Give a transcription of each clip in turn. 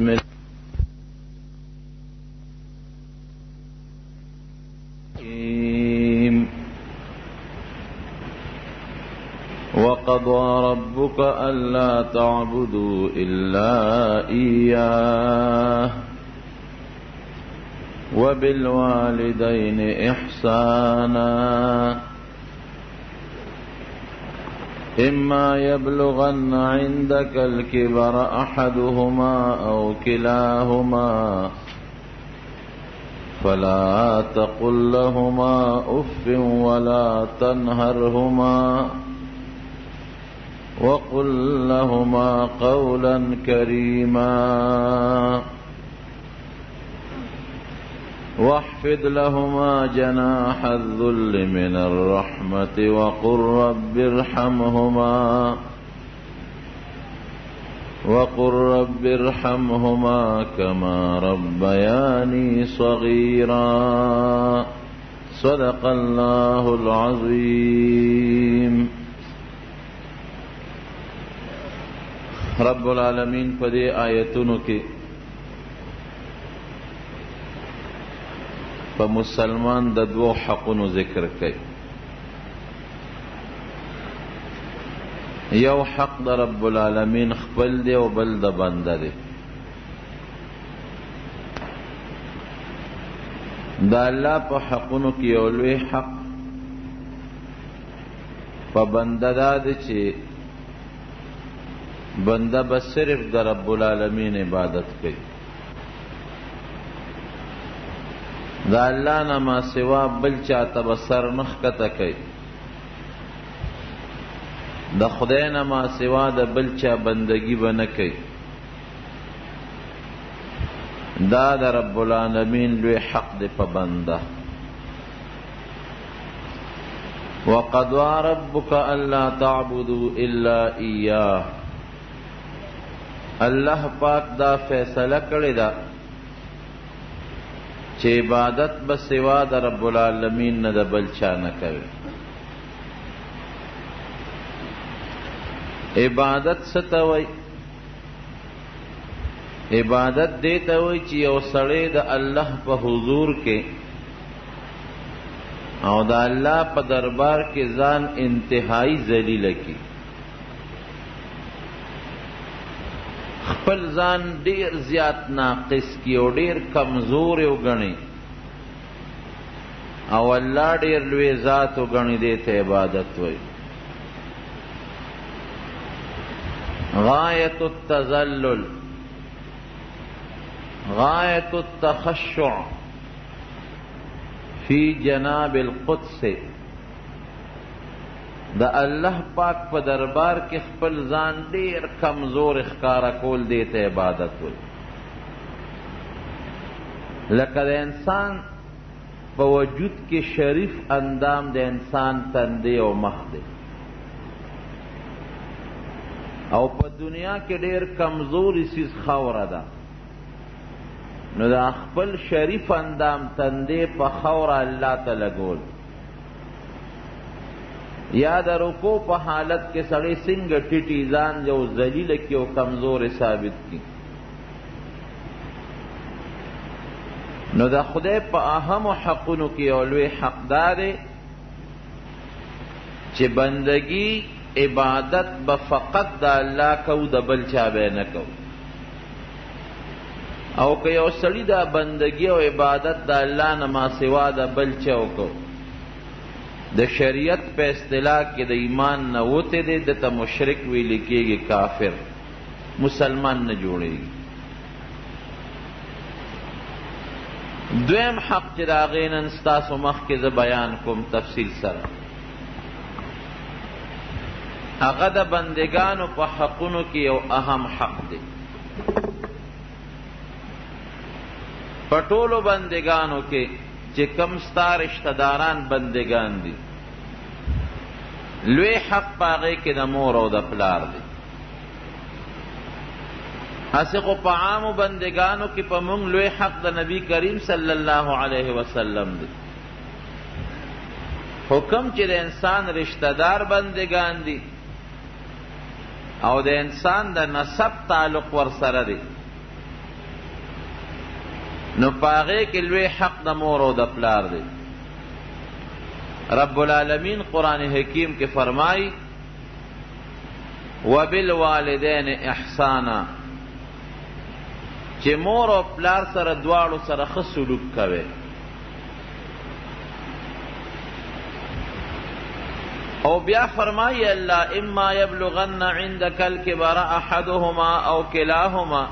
بسم الله وقضى ربك ألا تعبدوا إلا إياه وبالوالدين إحسانا إما يبلغن عندك الكبر أحدهما أو كلاهما فلا تقل لهما أف ولا تنهرهما وقل لهما قولا كريما واخفض لهما جناح الذل من الرحمة وقل رب ارحمهما كما ربياني صغيرا صدق الله العظيم. رب العالمین په دې آیتونو کې په مسلمان د دوه حقونو ذکر کوي. یو حق د رب العالمین خپل دی او بل د بنده دی. د الله په حقونو کې یو لوی حق په بنده دا دی چې بنده بس صرف د رب العالمین عبادت کوي. د الله نه ما سوا بل چاته به سر نه ښکته کوي. د خدای نه ما سوا د بل چا بندگی به نه کوي. دا د رب العالمین لوی حق دی په بنده. وقضى ربك ألا تعبدوا إلا إياه. اللہ پاک دا فیصلہ کړی دا چې عبادت به سوا د رب العالمین نه د بل چا نه کوي. عبادت څه ته وایي؟ عبادت دې ته وایي چې یو سړی د الله په حضور کې او د الله په دربار کې ځان انتهایی ذلیله کړي. خپل ځان ډیر زیات ناقص کی او ډیر کمزور وګڼي او الله ډیر لوی ذات وګڼي. دې ته عبادت وایي. غایت التذلل، غایت التخشع فی جناب القدس. د الله پاک په دربار کې خپل ځان ډیر کمزور ښکارا کول دې ته عبادت وایي. لکه د انسان په وجود کې شریف اندام د انسان تندی او مخ دی او په دنیا کې ډیر کمزوري څیز خاوره ده، نو دا خپل شریف اندام تندی په خاوره الله ته لګول. یا د رکوع په حالت کې سړی څنګه ټیټي ځان یو ذلیله کړي او کمزور ثابت کړي. نو د خدای په اهمو حقونو کې یو لوی حق دا دی چې بندگی عبادت به فقط د الله کو، د بل چا به نه کو. او که یو سړي دا بندگی او عبادت د الله نه ما سوا د بل چا وکړو، د شریعت په اصطلاح کې د ایمان نه وته دی، دته مشرک ویل کېږي، کافر، مسلمان نه جوړېږي. دویم حق چې د هغې نن ستاسو مخکې زه بیان کوم تفصیل سره، هغه د بندگانو په حقونو کې یو اهم حق دی. په ټولو بندگانو کې چې کم ستا رشتہ داران بندگان دي، لوی حق پاغې کې د مور او د پلار دی. هسې خو په عامو بندگانو کې په مونږ لوی حق د نبی کریم صلی الله علیه وسلم دی. حکم چې د انسان رشتہ دار بندگان دي او د انسان د نسب تعلق ور سره دی، نو پاغه کې لوی حق د مور او د پلار دی. رب العالمین قرآن حکیم کې فرمای وبالوالدین احسانا، چې مور او پلار سره دواړو سره ښه سلوک کوي. او بیا فرمایي الله اما یبلغن عندك الكبر احدهما او کلاهما.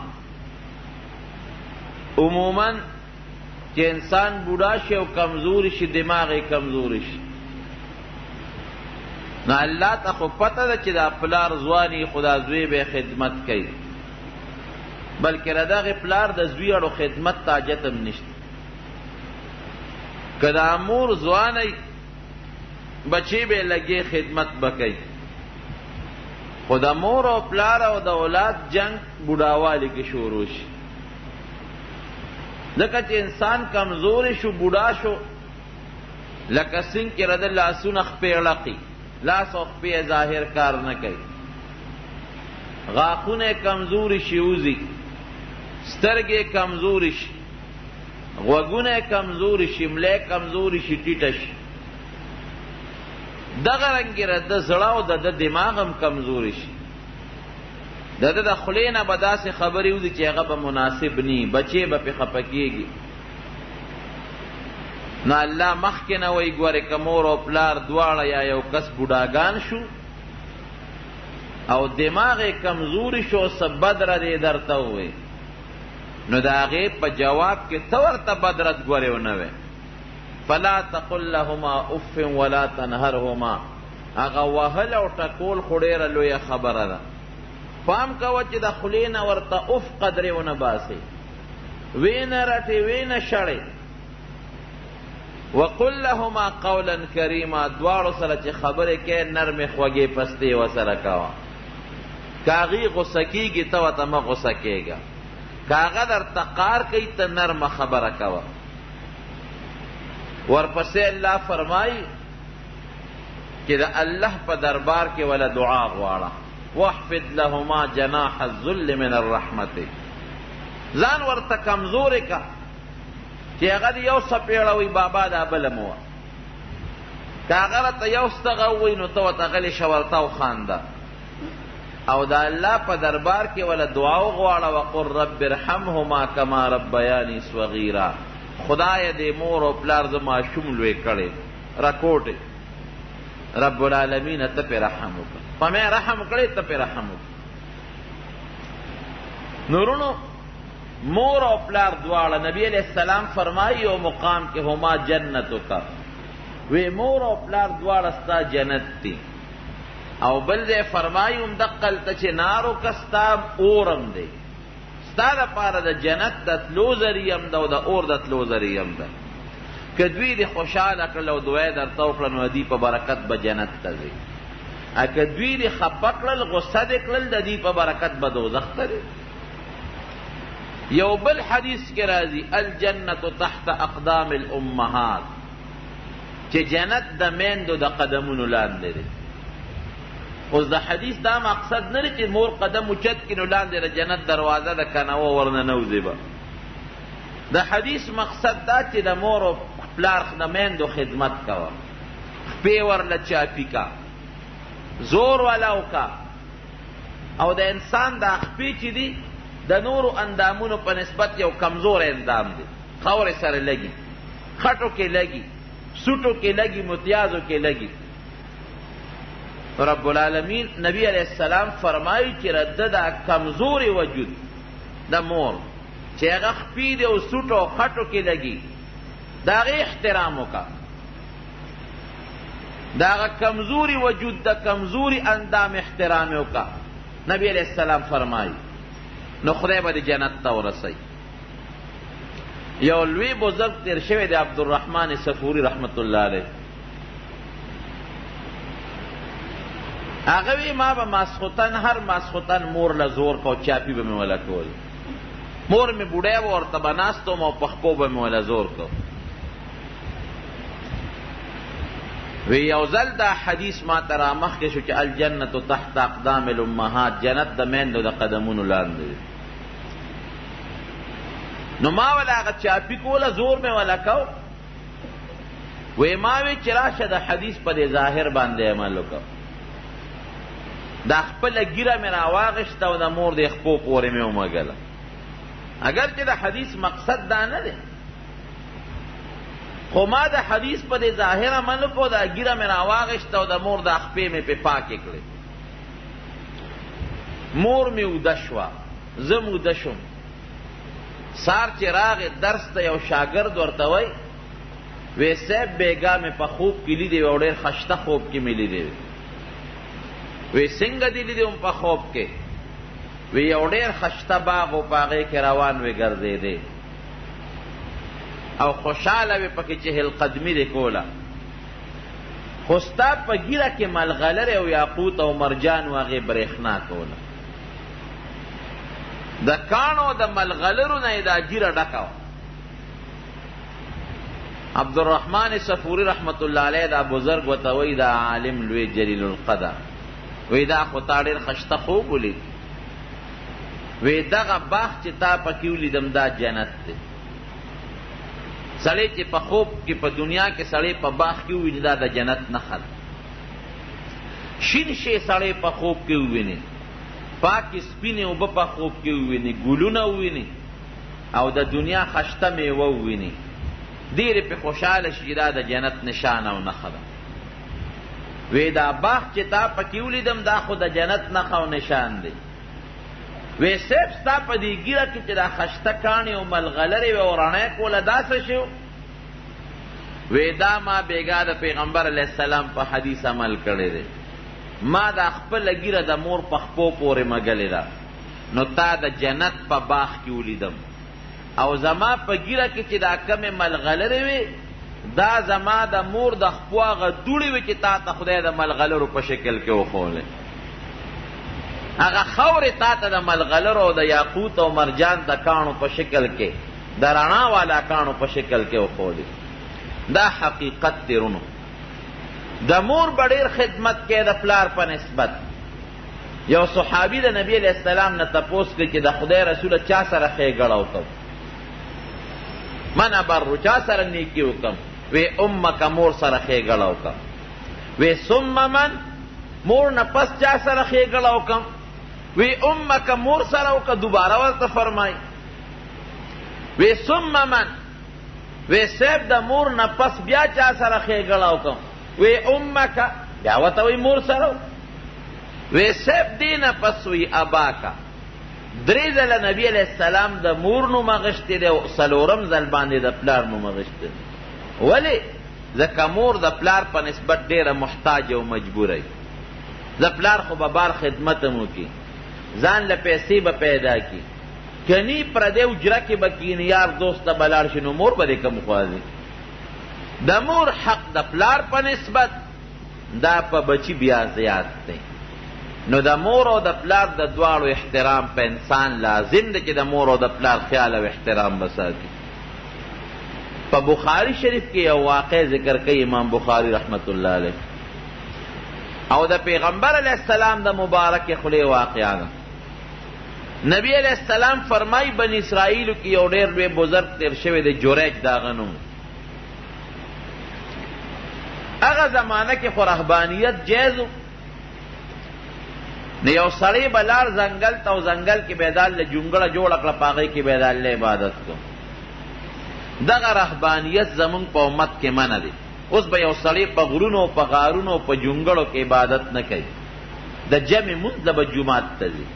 عموما چې انسان بوډا شي او کمزور شي، دماغ یې کمزور شي، نو الله ته خو پته ده چې دا پلار ځواني خدا زوی به خدمت کوي، بلکې د دغې پلار د زوی اړو خدمت ته حاجت هم نشته. که دا مور ځوانی بچی به لګې خدمت به کوي، خو د مور او پلار او د اولاد جنگ بوډاوالي کې شروع شي. ځکه چې انسان کمزوری شو، بوډا شو، لکه سنګ کې رده لاسونه خپې اړقي، لاس او خپې ظاهر کار نه کوي، غاښونه کمزوري شي وځي، سترګې کمزوري شي، غوږونه کمزوري شي، ملی کمزوري شي، ټیټه شي. دغه رنګې رده زړه او د دماغ هم کمزوري شي. د ده د خولې نه به داسې خبرې وځي چې هغه به مناسب نی، بچې به پې خفه کېږي. نو الله مخکې نه وایي ګورې که مور او پلار دواړه یا یو کس بوډاګان شو او دماغ یې کمزوري شو، څه بد رد یې درته ووایي، نو د هغې په جواب کې ته ورته بد رد ګورې ونه وایې. فلا تقل لهما اف ولا تنهرهما. هغه وهل او ټکول خو ډېره لویه خبره ده. پام کوه چې د خولې نه ورته اف قدرې ونه باسې، وینه رټې وینه شړې. وقل لهما قولا کریما. دواړو سره چې خبرې کوې نرمې خوږې پستې ورسره کوه. که هغې غصه کېږي ته ورته مه غصه کېږه، که هغه درته قار کوي ته نرمه خبره کوه. ورپسې الله فرمایي چې د الله په دربار کې ولا دعا غواړه. واحفظ لهما جناح الذل من الرحمت. ځان ورته کمزورې که چې هغه دې یو څپېړه وي بابا دا بله مه وه، که هغه راته یو ستغه ووایي نو ته ورته غلې شه ورته وخانده. او د الله په دربار کې ولا دعا وغواړه. وقل رب ارحمهما کما ربیاني صغیرا. خدای دې مور او پلار زه ماشوم لوی کړی، راکوټې رب العالمین ته پې رحم وکړه. په مې رحم کړی ته پې رحم وکړه. نورونو مور او پلار دواړه نبی علیہ السلام فرمایي یو مقام کې هما جنتو کا، وی مور او پلار دواړه ستا جنت دي. او بل ځای فرمایي همدقلته چې نارو که ستا اورم دی، ستا دپاره د جنت د تلو ذریعه هم ده او د اور د تلو ذریعه هم ده. که دوی دې خوشحاله کړل او دعا یې درته وکړه نو دوی په برکت به جنت ته ځي. که دوی دې خفه کړل، غصه دې کړل، د دوی په برکت به دوزخ ته ځي. یو بل حدیث کې راځي الجنت تحت اقدام الامهات، چې جنت د میندو د قدمونو لاندې دی. اوس د حدیث دا مقصد نه دی چې مور قدم اوچت کړي نو لاندې د جنت دروازه ده که نه ورننوځي به. د حدیث مقصد دا چې د مور او پلار د میندو خدمت کوه، خپې ورله چاپي کا، زور والا وکا. او د انسان دا خپې چې دي د نورو اندامونو په نسبت یو کمزور اندام دی، خاورې سره لګي، خټو کې لګي، سوټو کې لګي، متیازو کې لګي. رب العالمین نبی علیہ السلام فرمایي چې رده دا کمزوري وجود د مور چې هغه خپې دی او سوټو او خټو کې لګي، د هغې احترام وکړه. د هغه کمزوري وجود د کمزوري اندام احترام وکړه. نبی علیہ السلام فرمایي نو خدای به د جنت ته ورسوي. یو لوی بزرگ تیر شوی دی عبدالرحمن صفوری رحمت الله علیه. هغه وی ما به ماسخوتن هر ماسخوتن مور له زور کو چاپی به مې وله کول. مور مې بوډۍ به ورته به ناست وم او په خپو به مې وله زور کو. وی یو ځل دا حدیث ما ته رامخکې شو چې الجنت تحت اقدام الامهات، جنت د میندو د قدمونو لاندې. نو ما ولا هغه چاپی کوله زور مې ولا کو وی ما وی چې راشه د حدیث په دې ظاهر باندې عمل وکړه دا خپله ګیره مې راواغېسته او د مور د خپو پورې مې ومږله اگر چې د حدیث مقصد دا نه دی خو ما د حدیث په دې ظاهر عمل وکړو دا ګیره مې راواغېسته او د مور د خپې مې پې پاکې کړې مور مې اوده شوه زه م اوده شوم سار چې راغې درس ته یو شاګرد ورته وی وی صاحب بیګا مې په خوب کې لیدې او ډېر خشته خوب کې مې لیدې وی څنګه دې لیدې په خوب کې وی یو ډېر خشته باغ و په هغې کې روان وی ګرځېدې او خوشحاله وی پکې چهل قدمي دې کوله خو ستا په ګیره کې ملغلرې او یاقوت او مرجان و هغې برېښنا کوله د کاڼو د ملغلرو نه یې دا ګیره ډکه وه عبدالرحمن صفوري رحمت الله علیه دا بزرگ ورته وایي دا عالم لوی جلیل القدر وی دا خو تا ډېر خشته خوب ولید وی دغه باغ چې تا پکې ولیدم دا جنت دی سړی چې په خوب کې په دنیا کې سړی په باغ کې وویني دا د جنت نښه ده شین شی سړی په خوب کې وویني پاکې سپینې اوبه په خوب کې وویني ګلونه وویني او د دنیا خشته میوه وویني ډېرې پې خوشحاله شي دا د جنت نشانه او نښه ده وی دا باغ چې تا پکې ولیدم دا خو د جنت نښه او نشان دی وی صاحب ستا په دې ګیره کې چې دا خشته کاڼې او ملغلرې وې او رڼی کوله دا څه شی وی دا ما بېګا د پیغمبر علیه السلام په حدیث عمل کړی دی ما دا خپله ګیره د مور په خپو پورې مږلې ده نو تا د جنت په باغ کې ولیدم او زما په ګیره کې چې دا کمې ملغلرې وې دا زما د مور د خپو هغه دوړې وې چې تا ته خدای د ملغلرو په شکل کې وښولې هغه خاورې تا ته د ملغلرو او د یاقوت او مرجان د کاڼو په شکل کې د رڼا والا کاڼو په شکل کې وښولې دا حقیقت دی رونو د مور به ډېر خدمت کې د پلار په نسبت یو صحابي د نبي علیه السلام نه تپوس کړي چې د خدای رسوله چا سره ښېګړه وکړم من ابرو چا سره نیکي وکړم وی امک مور سره ښېګړه وکړم وی ثم من مور نه پس چا سره ښېګړه وکړم وی امک مور سره وکړه دوباره ورته فرمایي وی ثم من وی صاحب د مور نه پس بیا چا سره ښېګړه وکړم وی امک بیا ورته وی مور سره وی صاحب دی نه پس وی اباکا درې ځله نبي علیه السلام د مور نوم اخیستی دی او څلورم ځل باندې د پلار نوم اخیستی دی ولې ځکه مور د پلار په نسبت ډېره محتاج او مجبوره وي د پلار خو به بار خدمت هم وکړي ځان له پیسې به پیدا کړي کنی پردی اجره کې به کښېني یار دوست ته به لاړ شي نو مور به دې کم خوازي د مور حق د پلار په نسبت دا په بچي بیا زیات دی نو د مور او د پلار د دواړو احترام په انسان لازم دی چې د مور او د پلار خیال او احترام بساتي په بخاری شریف کې یو واقع ذکر کوي امام بخاری رحمت الله علیه او د پیغمبر علیه السلام د مبارک خولې واقعه ده نبی علیه السلام فرمایي بني اسرائیلو کې یو ډېر لوی بزرګ تیر شوی دی جریج د هغه نوم هغه زمانه کې خو رهبانیت جایز نو یو سړی به لاړ ځنګل ته او ځنګل کې به یې دال له جونګړه جوړه کړه په هغې کې به یې دال عبادت کو دغه رهبانیت زمونږ په امت کې منع دی اوس به یو سړی په غرونو په غارونو په جونګړو کې عبادت نه کوي د جمع مونځ له به جومات ته ځي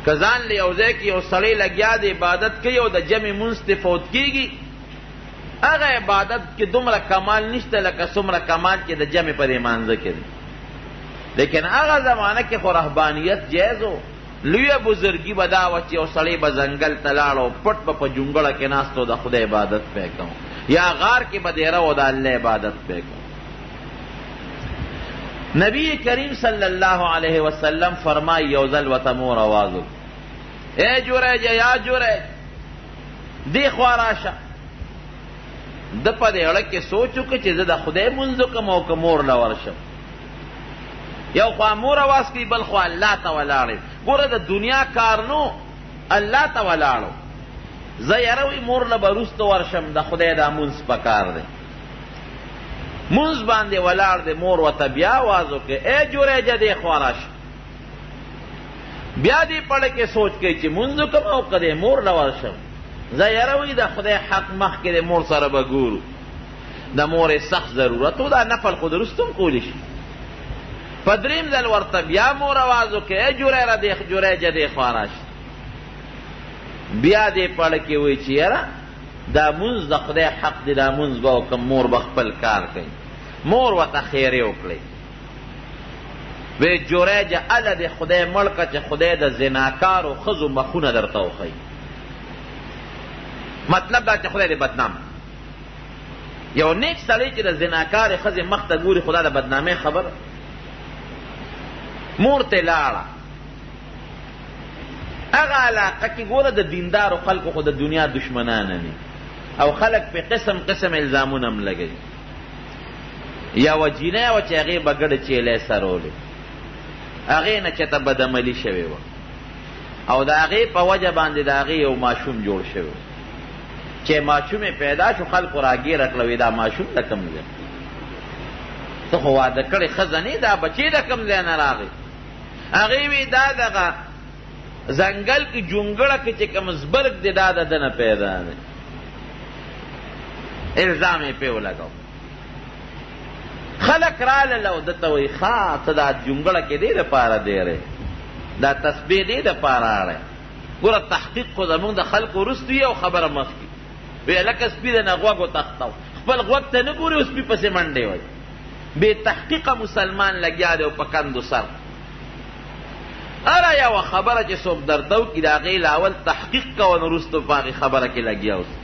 که ځان له یو ځای کې یو سړی لګیا د عبادت کوي او د جمع مونځ ته فوت کېږي هغه عبادت کې دومره کمال نشته لکه څومره کمال چې د جمع په دې مانځه کې دی لیکن هغه زمانه کې خو رهبانیت جایز و لویه بزرګي به دا وه چې یو سړی به ځنګل ته لاړ او پټ به په جونګړه کې ناست و د خدای عبادت پې کوم یا غار کې به دیره و د الله عبادت پې کوم نبی کریم صلی الله علیه وسلم فرمایي یو ځل ورته مور آواز وکړ ای جریج یا جریج دې خوا راشه ده په دې اړه کې سوچ وکړه چې زه د خدای مونځ وکړم او که مور له ورشم یو خوا مور آواز کوي بل خوا الله ته ولاړې ګوره د دنیا کار نو الله ته ولاړو زه یروي مور له به وروسته ورشم د خدای دا مونځ پکار دی مونځ باندې ولاړ دی مور ورته بیا آواز وکړي ای جوریجه دې خوا راشه بیا دې پړه کې سوچ کوي چې مونځ وکړم او که دې مور له ورشم زه یروي د خدای حق مخکې د مور سره به ګورو د مورې سخت ضرورت و دا نفل خو درست هم کولی شي په دریم ځل ورته بیا مور آواز وکړي ای جوریجه دې خوا راشه بیا دې پړه کې وایي چې یاره دا مونځ د خدای حق دی دا مونځ به وکړم مور به خپل کار کوي مور ورته خیرې وکړئ وی جوریجه اله د خدای مړ که چې خدای د زناکارو ښځو مخونه درته وښیي مطلب دا چې خدای دې بدنام یو نیک سړی چې د زناکارې ښځې مخ ته ګوري خدا د بدنامۍ خبره مور ته لاړه هغه علاقه کې ګوره د دیندارو خلکو خو د دنیا دشمنانه دي او خلک په قسم قسم الزامونه هم لګوي یوه جینۍ وه چې هغې به ګډه چیلی سرولې هغې نه چېته بدعملي شوې وه او د هغې په وجه باندې د هغې یو ماشوم جوړ شوی چې ماشوم یې پیدا شو خلکو راګیره کړه وی دا ماشوم د کوم ځای ته خو واده کړې ښځه نه دا بچی د کوم ځای نه راغی هغې وی دا دغه ځنګل کې جونګړه کې چې کوم زبرګ دی دا د ده نه پیدا دی الزام یې پې ولګاو خلک رالل او ده ته وایي ښه ته دا جونګړه کې دې دپاره دی دا تسبیح دې دپاره اړی ګوره تحقیق خو زمونږ د خلکو وروسته وي او خبره مخکې وی لکه سپي د نه غوږ وتښتو خپل غوږ ته نه ګوري او سپي پسې منډې وایي بې تحقیقه مسلمان لګیا دی او په کندو سر هره یوه خبره چې څوک درته وکړي د هغې لاول تحقیق کوه نو وروسته په هغې خبره کې لګیا اوسه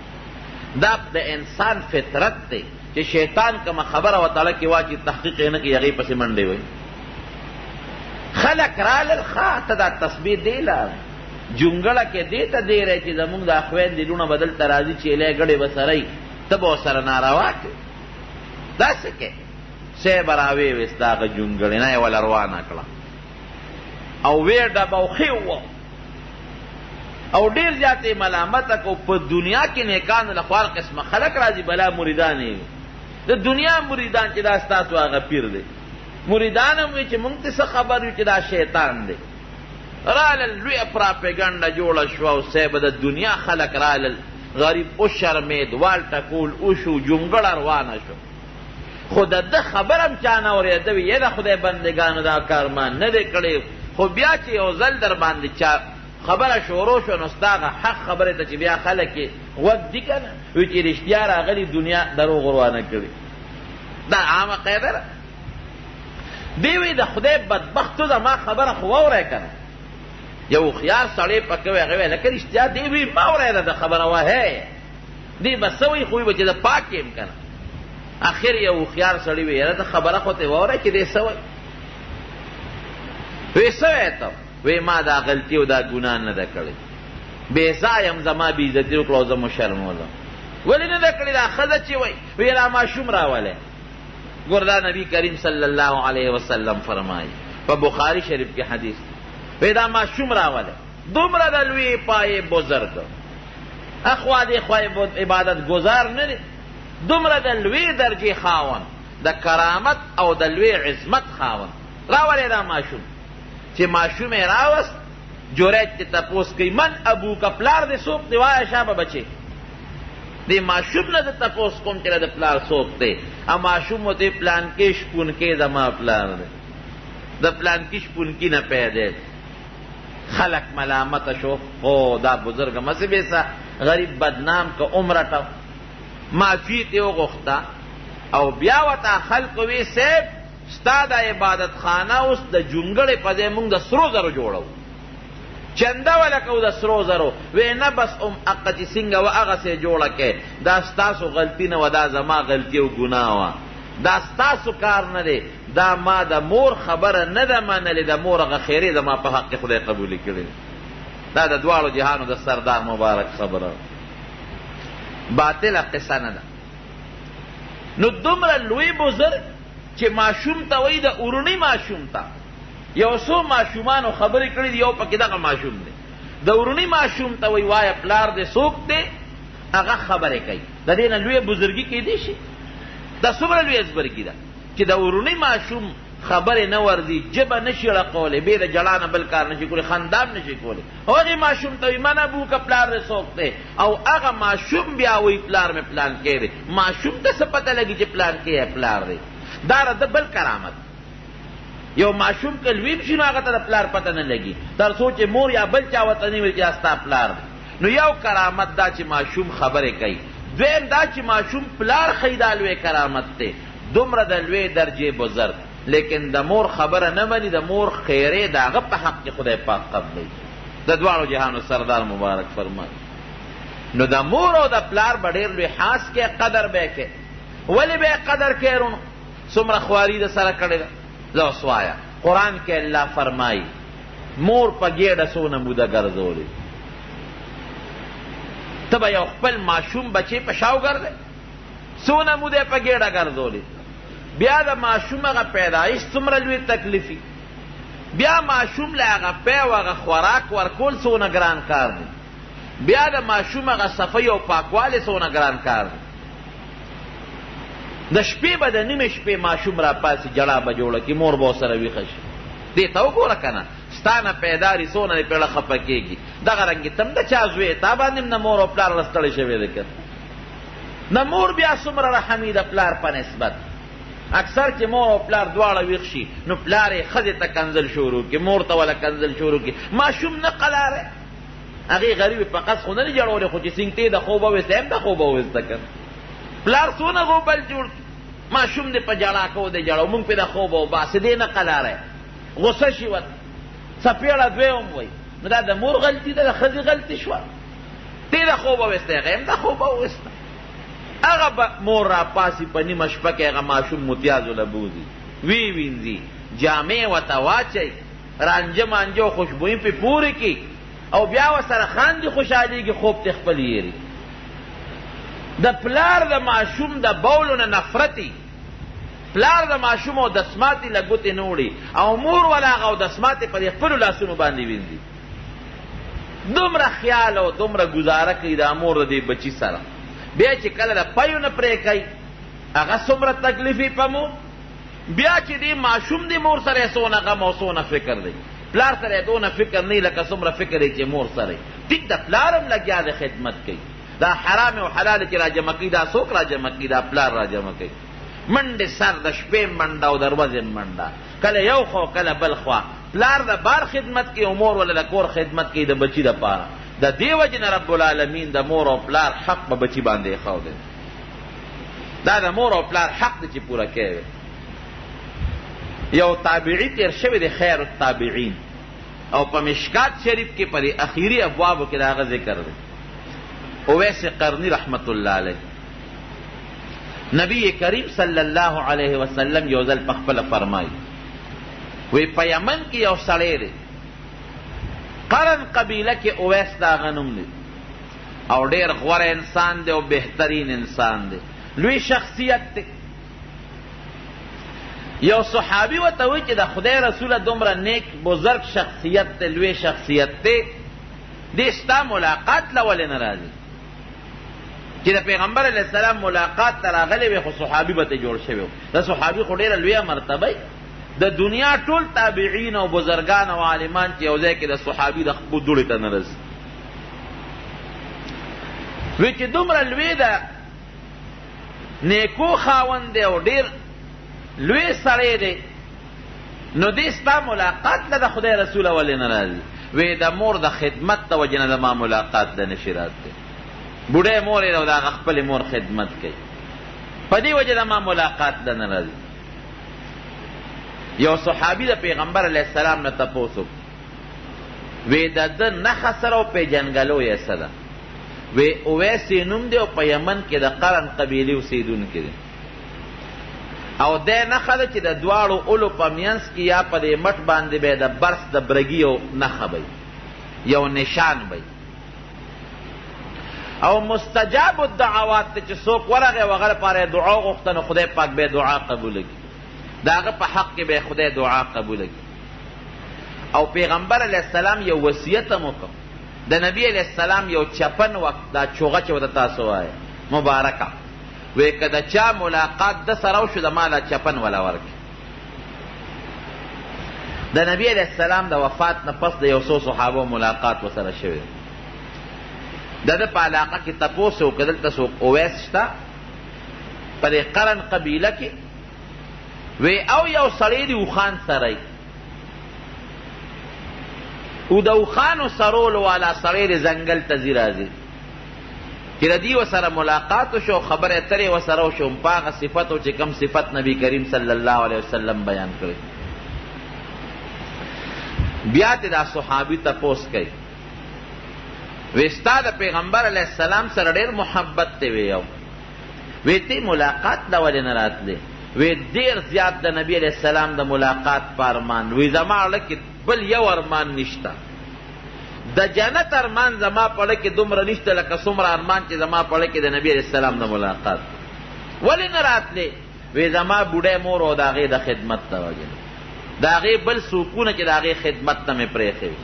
دا د انسان فطرت دی چې شیطان کومه خبره ورته کې واچي تحقیق یې نه کړي هغې پسې منډې وایي خلک رالل ښه ته دا تسبیح دی لاړ جونګړه کې دې ته دی رہی چې زمونږ د خویندې لونه به دلته راځي چیلی ګډې به سره یي ته به ورسره ناروا کړې داسې کې سی به راوې ویست د هغه جونګړې نه یې وله روانه کړه او وې ډبه او ښې ووه او ډېر زیات یې ملامته کو په دنیا کې نیکانو له خوا هر قسمه خلک راځي بلا مریدان یې د دنیا مریدان چې دا ستاسو هغه پیر دی مریدان هم وي چې مونږ ته څه خبر وي چې دا شیطان دی رالل لویه پراپیګنډه جوړه شوه او صیبه د دنیا خلک رالل غریب وشرمېد وال ټکول وشو جونګړه روانه شو خو د ده خبر هم چا نه اورېده وي یې د خدای بندګانو دا کار ما نه دی کړی خو بیا چې یو ځل در باندې چا خبره شروع شو نو ستا هغه حق خبرې ته چې بیا خلک یې غوږ دي که نه وي چې رښتیا راغلي دنیا دروغ روانه کړي دا عامه قاعده ده دی وی د خدای بدبختو زما خبره خو واورئ که نه یو هوښیار سړی پکې وی هغه وی لکه رښتیا دی وی ما اورېده د خبره وهی دی به څه وایي خو وي به چې زه پاک یم که نه اخر یو هوښیار سړی وی یاره د خبره خو ته واورئ چې دی څه وایي وی څه وی ته وی ما دا غلطي او دا ګناه نه ده کړې بې ځایه یم زما بېعزتي وکړه او زه مو شرمولم ولې نه ده کړې دا ښځه چې وایي وی را ماشوم راولی ګوره دا نبي کریم صلی الله علیه وسلم فرمایي په بخاري شریف کې حدیث وی دا ماشوم راولی دومره د لوی پایې بزرګ اخوا دې خوا عبادت گزار نه دی دومره د لوی درجې خاون د کرامت او د لوی عظمت خاون راولی دا ماشوم چې ماشوم یې راوست جوریج ته تپوس کوي من ابوکه پلار دې څوک دی وایه شابه بچې دې ماشوم نه د تپوس کوم چې د پلار څوک دی ا ماشوم ورته پلانکې شپونکې زما پلار دی د پلانکې شپونکي نه پیدا خلق ملامت شو او دا بزرگ مسی بیسا غریب بدنام که عمرتا معافی تیو غختا او بیاوتا خلق وی سیب ستا دا عبادت خانه اوس د جونګړې په ځای مونږ د سرو زرو جوړو چنده ولکو د سرو زرو وی نه بس اقه چې څنګه و هغسې جوړه کې دا ستاسو غلطي نه و دا زما غلطي او ګناه وه دا ستاسو کار نه دی دا ما د مور خبره نه ده منلې د مور هغه خیرې زما په حق کې خدای قبولې کړې دا د دواړو جهانو د سردار مبارک خبره باطله قصه نه ده نو دومره لوی بزرگ چې ماشوم ته وایي د اورونی ماشوم ته یو څو ماشومانو خبرې کړي دي یو پکې دغه ماشوم دی د ورونی ماشوم ته وی وایه پلار دې څوک دی هغه خبرې کوي د دې نه لویه بزرګي کیدی شي دا څومره لویه ازبرګي ده چې د ورونی ماشوم خبرې نه ورځي ژبه نشي رقولی بې د ژړا نه بل کار نشي کولی خندام نشي کولی هغې ماشوم ته وي من ابو که پلار دې څوک دی او هغه ماشوم بیا وایي پلار مې پلان کې دی ماشوم ته څه پته لګي چې پلان کې یې پلار دی دا د بل کرامت یو ماشوم که لوی شي نو هغه ته د پلار پته نه لګي تر څو چې مور یا بل چا ورته نه وایي چې دا ستا پلار دی نو یو کرامت دا چې ماشوم خبرې کوي دویم دا چې ماشوم پلار ښیي دا لوی کرامت دی دومره د لوی درجې بزرګ لیکن د مور خبره نه مني د مور خیرې د هغه په حق کې خدای پاک قبلوي د دواړو جهانو سردار مبارک فرمایي نو د مور او د پلار به ډېر لوی حاس کې قدر به یې کوې ولې به یې قدر کوې رونو څومره خواري د سره کړې ده زه اوس وایه قرآن کې الله فرمایي مور په ګېډه څونه موده ګرځولې ته به یو خپل ماشوم بچې په شا وګرځې څونه موده په ګېډه ګرځولې بیا د ماشوم هغه پیدایش څومره لوی تکلیفي بیا ماشوم له هغه پی او هغه خوراک ورکول څونه ګران کار دی بیا د ماشوم هغه صفۍ او پاکوالی څونه ګران کار دی د شپې به د نیمې شپې ماشوم را پاسي جړا به جوړه کړي مور به ورسره ویښه شي دې ته وګوره که نه ستا نه پیدا دي څونه دې پېړه خفه کېږي دغه رنګې ته هم د چا زوی تا باندې هم نه مور او پلار رستړی شوی دی که نه مور بیا څومره رحمي د پلار په نسبت اکثر چې مور او پلار دواړه ویښ شي نو پلار یې ښځې ته کنځل شروع کړي مور ته وله کنځل شروع کړي ماشوم نه قلاره هغې غریبې په قصد خو نه دي جوړولې خو چې سینګتې د خوبه ویسته هم د خوبه ویسته که پلار څونه غوبل جوړ ماشوم دې په جړا کو دی جړو مونږ پې د خوبه وباسې دې نه قلاره غصه شي ورته څپېړه دویم وایي نو دا د مور غلطي ده د ښځې غلطي شوه دې د خوبه ویسته هغې هم د خوبه وویسته هغه به مور را پاسي په نیمه شپه کې هغه ماشوم متیازو له بوځي وی وینځي جامې ورته واچوي رانجه مانجه او خوشبویي پې پورې کړي او بیا ورسره خاندي خوشحالېږي خوب ته خپل یېري د پلار د ماشوم د بولو نه نفرتي پلار د ماشوم او دسماتې له ګوتې نه وړي او مور ولا هغه او دسماتې په دې خپلو لاسونو باندې وینځي دومره خیال او دومره ګزاره کوي دا مور د دې بچي سره بیا چې کله د پیو نه پرې کوي هغه څومره تکلیفي په مور بیا چې دې ماشوم د مور سره یې څونه غم او څونه فکر دی پلار سره یې دونه فکر نه لکه څومره فکر یې چې مور سره ټیک د پلار هم لګیا د خدمت کوي دا حرام او حلال چې راجمع کوي دا څوک راجمع کوي دا پلار راجمع کوي منډې سر د شپې منډه او د ورځې منډه کله یو خوا کله بل خوا پلار د بار خدمت کوي او مور ولا د کور خدمت کوي د بچي دپاره د دې وجې نه رب العالمین د مور او پلار حق په بچي باندې ایښودی دا د مور او پلار حق دی چې پوره کوي یو تابعي تیر شوی دی خیر التابعین او په مشکات شریف کې په دې اخیري ابوابو کې د هغه ذکر دی اویس قرنی رحمت الله علیه نبی کریم صلی الله علیه وسلم یو ځل پخپله فرمایي وی په یمن کې یو سړی دی قرن قبیله کې اویس د هغه نوم دی او ډېر غوره انسان دی او بهترین انسان دی لوی شخصیت دی یو صحابي ورته وایي چې د خدای رسوله دومره نیک بزرګ شخصیت دی لوی شخصیت دی دې ستا ملاقات له ولې نه راځي چې د پیغمبر علیه السلام ملاقات ته راغلی وی خو صحابي به ته جوړ شوی و د صحابي خو ډېره لویه مرتبه د دنیا ټول تابعین او بزرګان او عالمان چې یو ځای کې د صحابي د خپو دوړې ته نه رسي وی چې دومره لوی ده نیکو خاوند دی او ډېر لوی سړی دی نو دې ستا ملاقات له د خدای رسوله ولې نه راځي وی د مور د خدمت د وجې نه د ما ملاقات د نشي راتلی بوډۍ مور یې او د هغه خپلې مور خدمت کوي په دې وجې د ما ملاقات د نه راځي یو صحابي د پیغمبر علیه السلام نه تپوس وکړو وی د ده نښه سره او پیژنګلو یې څه ده وی اویس یې نوم دی او په یمن کې د قرن قبیلې اوسېدونکی دی او دی نښه ده چې د دواړو اولو په منځ کې یا په دې مټ باندې به د برس د برګي یو نښه به یو نشان به او مستجاب الدعوات ته چې څوک ورغی او هغه لپاره یې دعا غوښته نو خدای پاک به دعا قبوله کړي د هغه په حق کې به خدای دعا قبوله کړي او پیغمبر علیه السلام یو وصیت هم وکړ د نبی علیہ السلام یو چپن وخت دا چوغه چې ورته تاسو وایه مبارکه وی که د چا ملاقات د سره وشو د ما دا چپن ولا ورکړي. د نبی علیہ السلام د وفات نه پس د یو څو صحابو ملاقات ورسره شوی. د ده په علاقه کې تپوس وکړه دلته څوک اویس شته په دې قرن قبیله کې وی او یو سړی دی اوښان سری او د اوښانو سرولو والا سړی دی ځنګل ته ځي راځي چې د دې ورسره ملاقات وشو خبرې اترې ورسره وشو په هغه صفت و چې کوم صفت نبي کریم صلی الله علیه وسلم بیان کړی. بیا ته دا صحابي تپوس کوي وی ستا د پیغمبر علیه السلام سره ډېر محبت دی وی یو وی تی ملاقات له ولې نه راتلې وی ډېر زیات د نبی علیه السلام د ملاقات په ارمان وی زما زړه کې بل یو ارمان نشته د جنت ارمان زما په زړه کې دومره نشته لکه څومره ارمان چې زما په زړه کې د نبی علیه السلام د ملاقات. ولې نه راتلې وی زما بوډۍ مور او د هغې د خدمت ته وجه د هغې بل سکونه چې د هغې خدمت ته مې پرېښی وي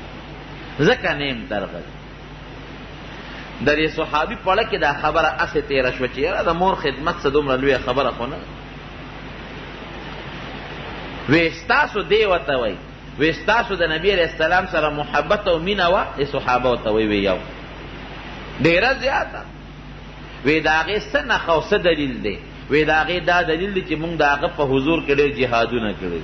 ځکه نه یم درغلی. د دې صحابي په زړه کې دا خبره هسې تېره شوه چې یاره د مور خدمت څه دومره لویه خبره خو نه وی ستاسو دی ورته وایي وی ستاسو د نبی علیه السلام سره محبت او مینه وه د صحابه ورته وی یو ډېره زیاته وی د هغې څه نښه او څه دلیل دی وی د هغې دا دلیل دی چې مونږ د هغه په حضور کې ډېر جهادونه کړي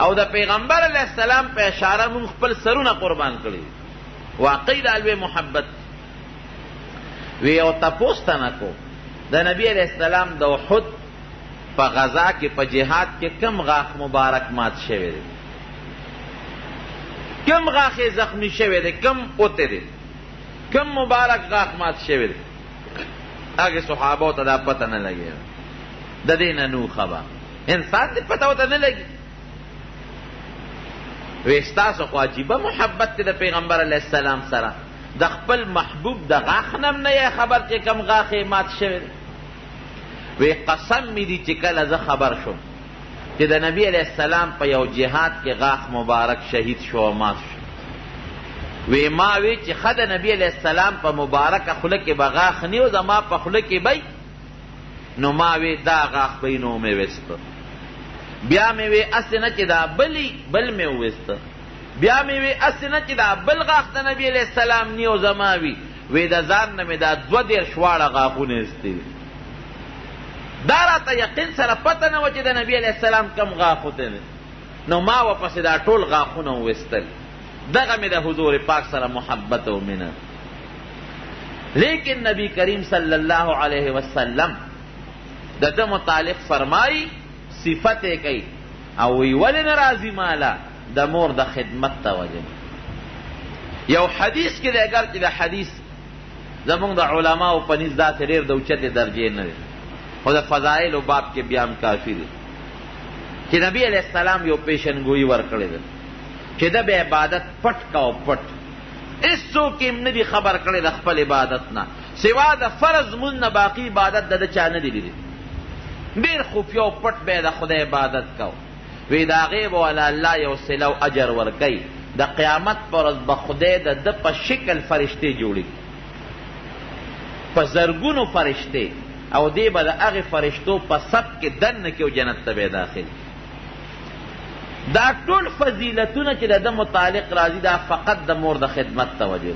او د پیغمبر علیه السلام په اشاره مونږ خپل سرونه قربان کړي واقعي دا لوی محبت وی یو تپوس ته نه کو د نبی علیه السلام د احد په غزا کې په جهاد کې کم غاښ مبارک مات شوی دی کم غاښ یې زخمی شوی دی کم اوتی دی کم مبارک غاښ مات شوی دی هغې صحابو ته دا پته نه لګېده د دې نه نو خبر انسان دې پته ورته نه لګي وی ستاسو خو عجیبه محبت دی د پیغمبر علیه السلام سره د خپل محبوب د غاښ نه هم نه یې خبر چې کم غاښ یې مات شوی دی وی قسم می دی چې کله زه خبر شم چې د نبی علیه السلام په یو جهاد کې غاښ مبارک شهید شو او مات شو وی ما وی چې ښه د نبی علیه السلام په مبارکه خوله کې به غاښ نه و زما په خوله کې به نو ما وی دا غاښ به نو مې ویسته بیا مې وی هسې نه چې دا بل مې وویسته بیا مې وی هسې نه چې دا بل غاښ د نبی علیه السلام نی او زما وی د ځان نه مې دا 22 واړه غاښونه ایستي دا راته یقین سره پته نه وه چې د نبی علیه السلام کم غاښ دی نو ما ورپسې دا ټول غاښونه وویستل دغه مې د حضور پاک سره محبت او مینه. لیکن نبی کریم صلی الله علیه وسلم د ده متعلق فرمایي صفت یې کوي او وی ولې نه راځي ماله د مور د خدمت ته وجه یو حدیث کې دی اگر چې د حدیث زمونږ د علماو په نزد داسې ډېر د اوچتې درجې نه دی خو د فضایلو باب کې بیا هم کافي دی چې نبی علیه السلام یو پیشنګویي ورکړې ده چې ده به عبادت پټ کا پټ هېڅوک یې نه دي خبر کړی د خپل عبادت نه سوا د فرض مونځ نه باقي عبادت د ده چا نه دي لیدي ډېر خفیه او پټ به د خدای عبادت کو وی د هغې به والا الله یو صله او اجر ورکوي د قیامت په ورځ به خدای د ده په شکل فرشتې جوړي په زرګونو فرشتې او دی به د هغې فرشتو په صف کې دننه کې او جنت ته به داخل دا ټول فضیلتونه چې د ده متعلق راځي دا فقط د مور د خدمت توجه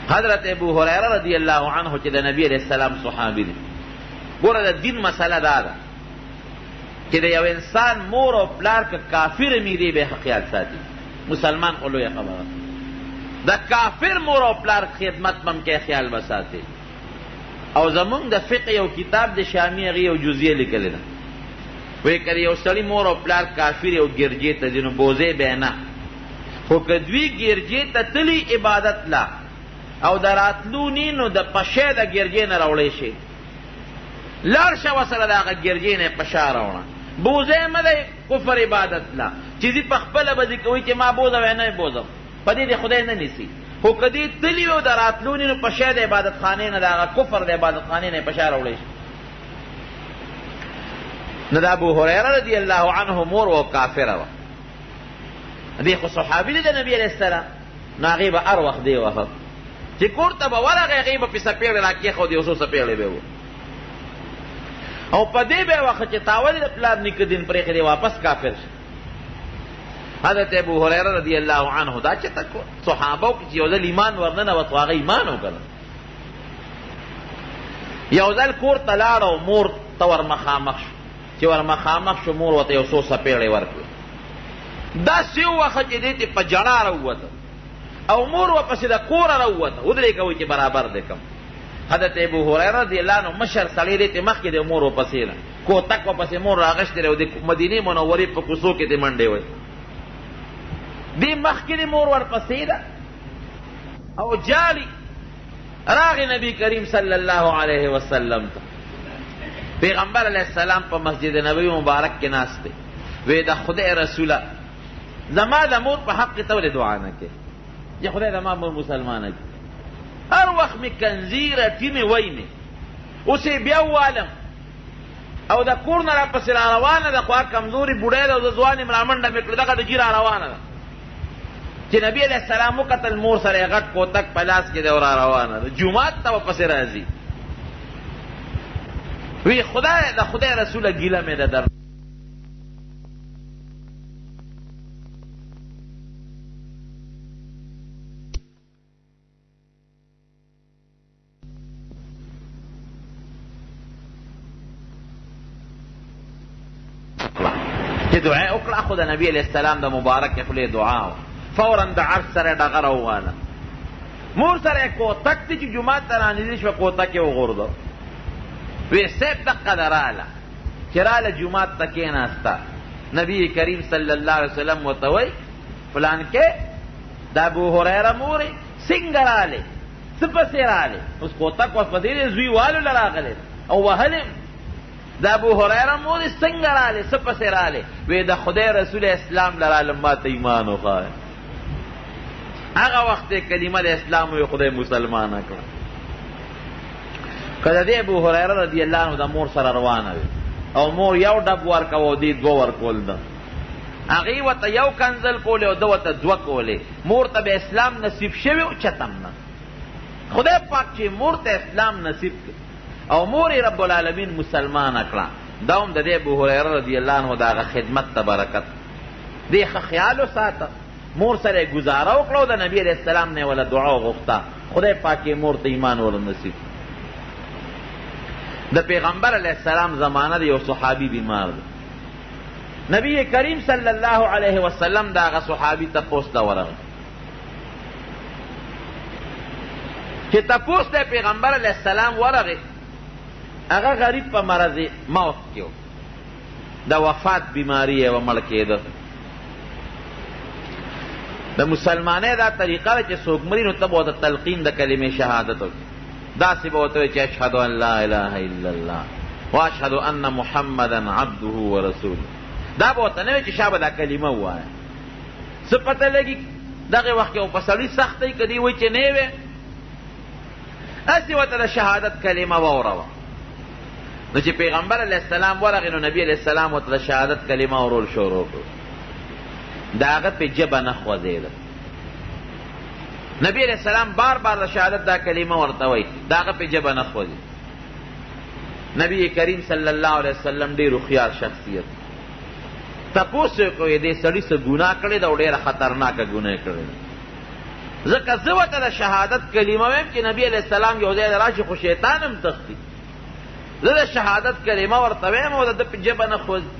حضرت ابو هریره رضی الله عنه چې د نبی علیه السلام صحابي دی ګوره د دین مسله دا ده چې د یو انسان مور او پلار که کافر میری به خیال ساتي مسلمان خو لویه خبره د کافر مور او پلار خدمت بم کې خیال بساتي او زمونږ د فقه یو کتاب د شامی هغې یو جزیه لیکلې ده وی که یو سړي مور او پلار کافر یو ګرجې ته ځي نو بوزې به نه خو که دوی ګرجې ته تلي عبادت لا او د راتلو نی نو د پشې د ګرجې نه راوړی شي لاړ شه ورسره د هغه ګرجې نه په شا راوړه بوزې مه دی کفر عبادت لا چې دې په خپله به دې کوي چې ما بوزه وی نه بوزم په دې د خدای نه نیسي خو که دې تلي وي او د راتلو نی نو په شی د عبادت خانې نه د هغه کفر د عبادت خانې نه یې په شا راوړی شي نو د ابو هریره رضی الله عنه مور و کافره وه دې خو صحابي دی د نبي علیه السلام نو هغې به هر وخت دی وهه چې کور ته به ورغی هغې به پې څپېړې را کېښود یو څو څپېړې به و او په دې به یې وخت چې تاولې د پلار نیکه دین پرېښی دی واپس کافر شي. حضرت ابو هریره رضی الله عنه دا چې صحابو کې چې یو ځل ایمان ورننوت خو هغه ایمان وکړه. یو ځل کور ته لاړ او مور ته ور مخامخ شو. چې ور مخامخ شو مور ورته یو څو څپېړې ورکړې. داسې یو وخت چې دې ته په ژړا راووته او مور ورپسې د کوره راووته. ودرې کوئ چې برابر دی کم. حضرت ابو هریره رضی الله عنه مشر سړی دی ته مخکې د مور ورپسې ده کوتک ورپسې مور راغشتې دی او د مدینې منورې په کوڅو کې دې منډې وی دې مخکې د مور ورپسې ده او جالي راغی نبی کریم صلی الله علیه وسلم ته. پیغمبر علیه السلام په مسجد نبوي مبارک کې ناست دی. وی د خدای رسوله زما د مور په حق ته ولې دعا نه کوې چې خدای زما مور مسلمانه کړي. هر وخت مې کنځیره ټیمې وی مې اوس یې بیا ووالم او د کور نه راپسې را روانه ده خو هر کمزوري بوډۍ ده او د ځوان یې رامنډه مې کړو دغه د جي را روانه ده چې نبي علیه السلام وکتل مور سره یې غټ کوتک په لاس کې دی او را روانه ده جومات ته ورپسې راځي. وی خدای د خدای رسوله ګیله مې ده در چې دعا وکړه خو د نبي علیه السلام د مبارک خولې دعا فورا د عرض سره ډغه راوواله. مور سره یې کوتک دی چې جومات ته رانږدې شوه کوتک یې وغورځو. وی صیب دقه ده راله چې راله جومات ته کېناسته. نبي کریم صلی الله علیه وسلم ورته وایي فلانکې د ابو هریره مورې څنګه رالې څه پسې رالې. اوس کوتک ورپسې دی زوی والو له راغلی او وهلې د ابو هریره مورې څنګه رالې څه پسې رالې. وی د خدای رسول اسلام لرالم ما ته ایمان وښایه. هغه وخت یې کلمه د اسلام وی خدای مسلمانه کړه. که د دې ابو هریره رضی الله عنه د مور سره روانه وي او مور یو ډب ورکوه او دې دوه ورکول ده هغې ورته یو کنځل کولې او ده ورته دوه کولې. مور ته به اسلام نصیب شوی او چتم نه. خدای پاک چې مور ته اسلام نصیب کړي او مور رب العالمین مسلمانه کړه دا هم د دې ابو هریره رضی الله عنه د هغه خدمت ته برکت. دې ښه خیال وساته. مور سره یې ګزاره وکړه او د نبي علیه السلام نه یې وله دعا وغوښته خدای پاک یې مور ته ایمان ور نصیب. د پیغمبر علیه السلام زمانه د یو صحابي بیمار دی. نبی کریم صلی الله علیه وسلم د هغه صحابي تپوس ته ورغی چې تپوس ته پیغمبر علیه السلام ورغی. هغه غریب په مرض موت کې و د وفات بیماري یې ومړ کېده. د مسلمانۍ دا طریقه ده چې څوک مري نو ته به ورته تلقین د کلمې شهادت وکړي. داسې به ورته وایي چې اشهد ان لا اله الا الله واشهد ان محمدا عبده ورسوله. دا به ورته نه وایي چې شا به دا کلمه ووایه. څه پته لګي دغې وخت کې په سړي سخته وي که دې وایي چې نه وې هسې ورته د شهادت کلمه واوروه. نو چې پیغمبر علیه السلام ورغی نو نبي علیه السلام ورته د شهادت کلمه اورول شروع کړو. د هغه پې ژبه نه خوځېده. نبی علیہ السلام بار بار د شهادت دا کلمه ورته وایي د هغه پې ژبه نه خوځي. نبی کریم صلی الله علیه وسلم ډېر هوښیار شخصیت. تپوس یې کوي دې سړي څه ګناه کړې ده او ډېره خطرناکه ګناه کړې ده. ځکه زه ورته د شهادت کلمه وایم چې نبی علیه السلام یو ځای راشي خو شیطان هم تښتي. زه د شهادت کلمه ورته وایم او د ده پې ژبه نه خوځي.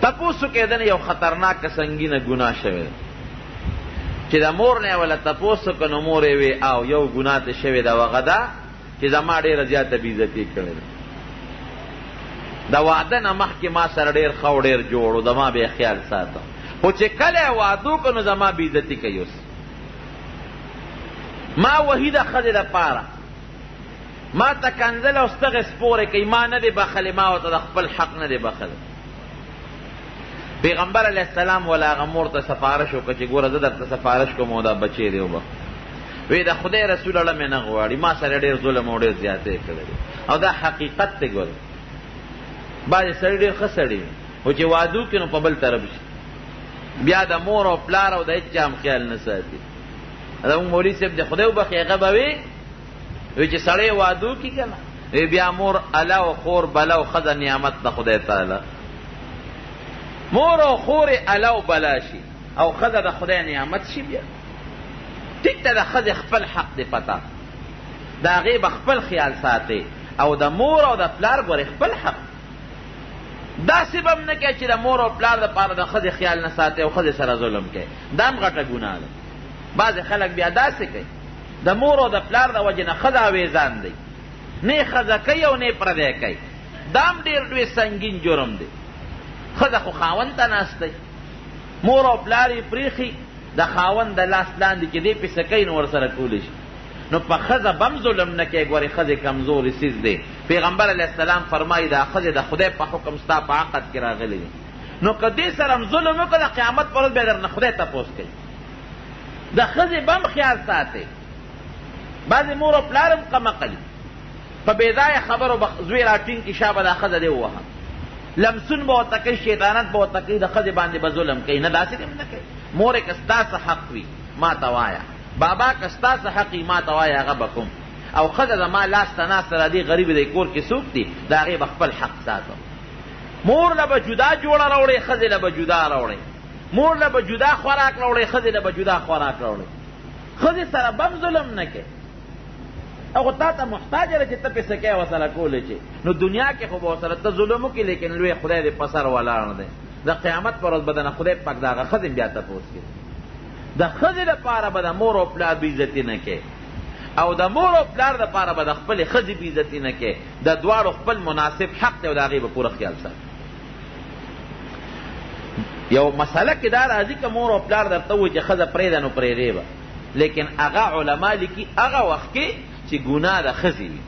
تپوس وکړې ده نه یو خطرناکه سنګینه ګناه شوې ده چې د مور نه یې وله تپوس وکړه نو مور یې وی او یو ګناه ته شوې ده هغه ده چې زما ډېره زیاته بېعزتي کړې ده. د واده نه مخکې ما سره ډېر ښه او ډېر جوړ و زما به یې خیال ساتم خو چې کله یې واده وکړه نو زما بېعزتي کوي. اوس ما وحیده ښځې دپاره ما ته کنځل او ستغې سپورې کوي ما نه دی بخلې ما ورته د خپل حق نه دی بخلی. پیغمبر علیه السلام ولا هغه مور ته سفارش وکړه چې ګوره زه درته سفارش کوم او دا بچی دی وبخ. وی د خدای رسول اړه مې نه غواړي ما سره ډېر ظلم او ډېر زیاتې کړی دی او دا حقیقت دی. ګوره بعضې سړي ډېر ښه سړي وي خو چې واده وکړي نو په بل طرف شي بیا د مور او پلار او د هیڅ چا هم خیال نه ساتي. زموږ مولوي صاحب د خدای وبخښي هغه به وی چې سړی وعدو کي که نه وی بیا مور اله او خور بلا او ښځه نعمت د خدای تعالی. مور او خور اله او بلا شي او ښځه د خدای نعمت شي. بیا ټیک ته د ښځې خپل حق دی پته، د هغې به خپل خیال ساتي، او د مور او د پلار ګورې خپل حق. داسې به هم نه کوي چې د مور او پلار دپاره د ښځې خیال نه ساتي او ښځې سره ظلم کوي. دا هم غټه ګناه ده. بعضې خلک بیا داسې کوي د مور او د پلار د وجې نه ښځه اویزان دی، نه یې ښځه کوي او نه یې پردی کوي. دا هم ډېر لوی سنګین جرم دی. ښځه خو خاوند ته ناست دی، مور او پلار یې پرېښي د خاوند د لاس لاندې چې دی پې څه کوي نو ورسره کولی شي. نو په ښځه به هم ظلم نه کوي. ګورې ښځې کمزوري څیز دی. پیغمبر علیه السلام فرمایي دا ښځې د خدای په حکم ستا په عقد کې راغلی دي. نو که دې سره هم ظلم وکړه د قیامت پر ورځ بیا درنه خدای تپوس کوي. د ښځې به هم خیال ساتئ. بعضې مور او پلار هم قمقلي، په بېځایه خبرو به زوی راټینګ کړي شا به دا ښځه دې ووهه، لمسون به ورته کوي، شیطانت به ورته کوي، د ښځې باندې به ظلم کوي. نه داسې هم نه کوي. مورې که ستا څه حق وي ما ته وایه، بابا که ستا څه حق وي ما ته وایه، هغه به کوم. او ښځه زما لاس ته ناسته را دي غریب دی کور کې څوک دي د هغې به خپل حق ساتم. مور له به جدا جوړه راوړئ، ښځې له به جدا راوړئ. مور له به جدا خوراک راوړئ، ښځې له به جدا خوراک راوړئ. ښځې سره به هم ظلم نه کوي. هغه تا ته محتاجه ده چې ته پې څه کوې ورسره کولی شي. نو دنیا کې خو به ورسره ته ظلم وکړي، لیکن لوی خدای دې په سر ولاړ دی. د قیامت پر ورځ به دنه خدای پاک د هغه ښځې بیا تپوس کوي. د ښځې لپاره به د مور او پلار بېعزتي نه کوي، او د مور او پلار دپاره به د خپلې ښځې بېعزتي نه کوي. د دواړو خپل مناسب حق دی او د هغې به پوره خیال ساتي. یو مسله کې دا راځي که مور او پلار درته ووایي چې ښځه پرېږده نو پرېږدې به، لیکن هغه علما لیکي هغه وخت کې چې ګناه د ښځې وي.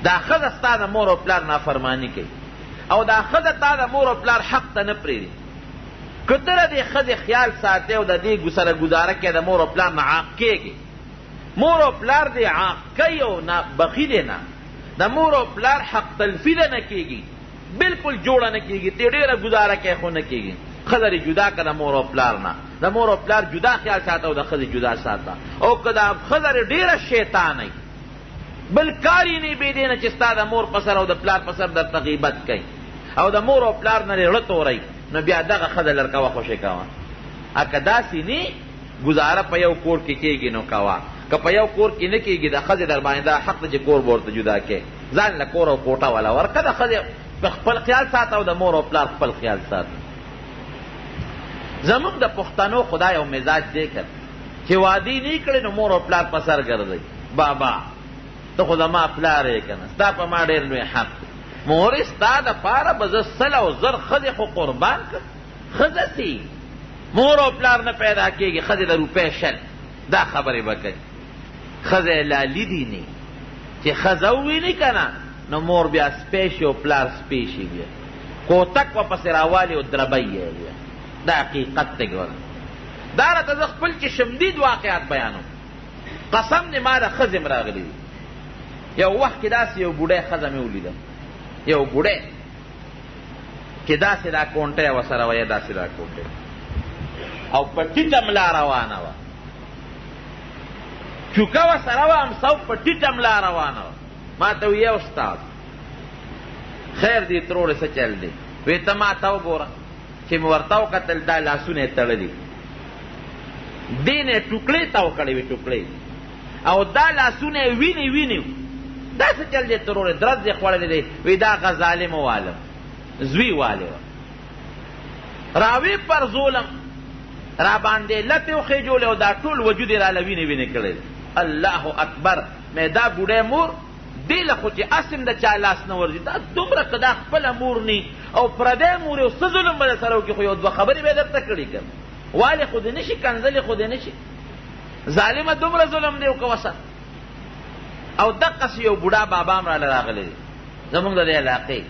دا ښځه ستا د مور او پلار نافرماني کوي او دا ښځه تا د مور او پلار حق ته نه پرېږدي. که ته د دې ښځې خیال ساتې او د دې سره ګزاره کوې د مور او پلار نه عاق کېږي. مور او پلار دې عاق کوي او نه بخیلې نه، د مور او پلار حق تلفي ده نه کېږي، بلکل جوړه نه کېږي. ته ډېره ګزاره کوې خو نه کېږي. ښځه دې جدا که د مور او پلار نه، د مور او پلار جدا خیال ساته او د ښځې جدا ساته. او که دا ښځه ډېره شیطانه بل کار یې نه بې دې نه چې ستا د مور په سر او د پلار په سر درته غیبت کوي او د مور او پلار نه زړه تورئ، نو بیا دغه ښځه لر کوه خوشې کوه. که داسې نه ګزاره په یو کور کې کېږي نو کوه، که په یو کور کې نه کېږي د ښځې در باندې دا حق ده چې کور به ورته جدا کوې. ځان له کور او کوټه والا ورکه، د ښځې خپل خیال ساته او د مور او پلار خپل خیال ساته. زمونږ د پښتنو خدا یو مزاج دی که چې وادي نه کړې نو مور او پلار په سر ګرځئ. بابا ته خو زما پلار یې که نه، ستا په ما ډېر لوی حق دی. مورې ستا دپاره به زه سل او زر ښځې خو قربان کړم. ښځه سي مور او پلار نه پیدا کېږي، ښځې د روپۍ شل. دا خبرې به کوي. ښځه لالي دي نه چې ښځه وویني که نه نو مور بیا سپی شي او پلار سپی شي. بیا کوتک به پسې راوالي او دربی یې بیا. دا حقیقت دی. ګوره دا راته زه خپل چې شمدید واقعات بیانوم. قسم دې ما د ښځې م راغلي دي. یو وخت کې داسې یو بوډۍ ښځه مې ولیده، یو بوډۍ چې داسې دا کونټۍ ورسره وه، داسې دا کونټۍ او په ټیټه ملا روانه وه، چوکه ورسره وه، امسو په ټیټه ملا روانه وه. ما ته ویې استاد خیر دی ترورې څه چل دی؟ وی ته ما ته وګوره. چې مې ورته وکتل دا لاسونه یې تړلي، دې نه یې ټوکړې تاو کړې وې، ټوکړې، او دا لاسونه یې وینې وینې. دا څه چل دی ترورې؟ درز یې خوړلی دی. وی دا هغه ظالمه والم زوی والې وه، راوی پر ظلم را باندې لتې وخېجولې او دا ټول وجود یې راله وینې وینې کړی. الله اکبر. مې دا بوډۍ مور دې له خو چې اسم د چا لاس نه ورځي، دا دومره که دا خپله مور نی او پردی مور یو څه ظلم به در سره وکړي، خو یو دوه خبرې به یې درته کړي که والې خو دې نه شي، کنځلې خو دې نه شي. ظالمه دومره ظلم دی وکړه وسه. او دقسې یو بوډا بابا هم راله راغلی دی زمونږ د دې علاقې.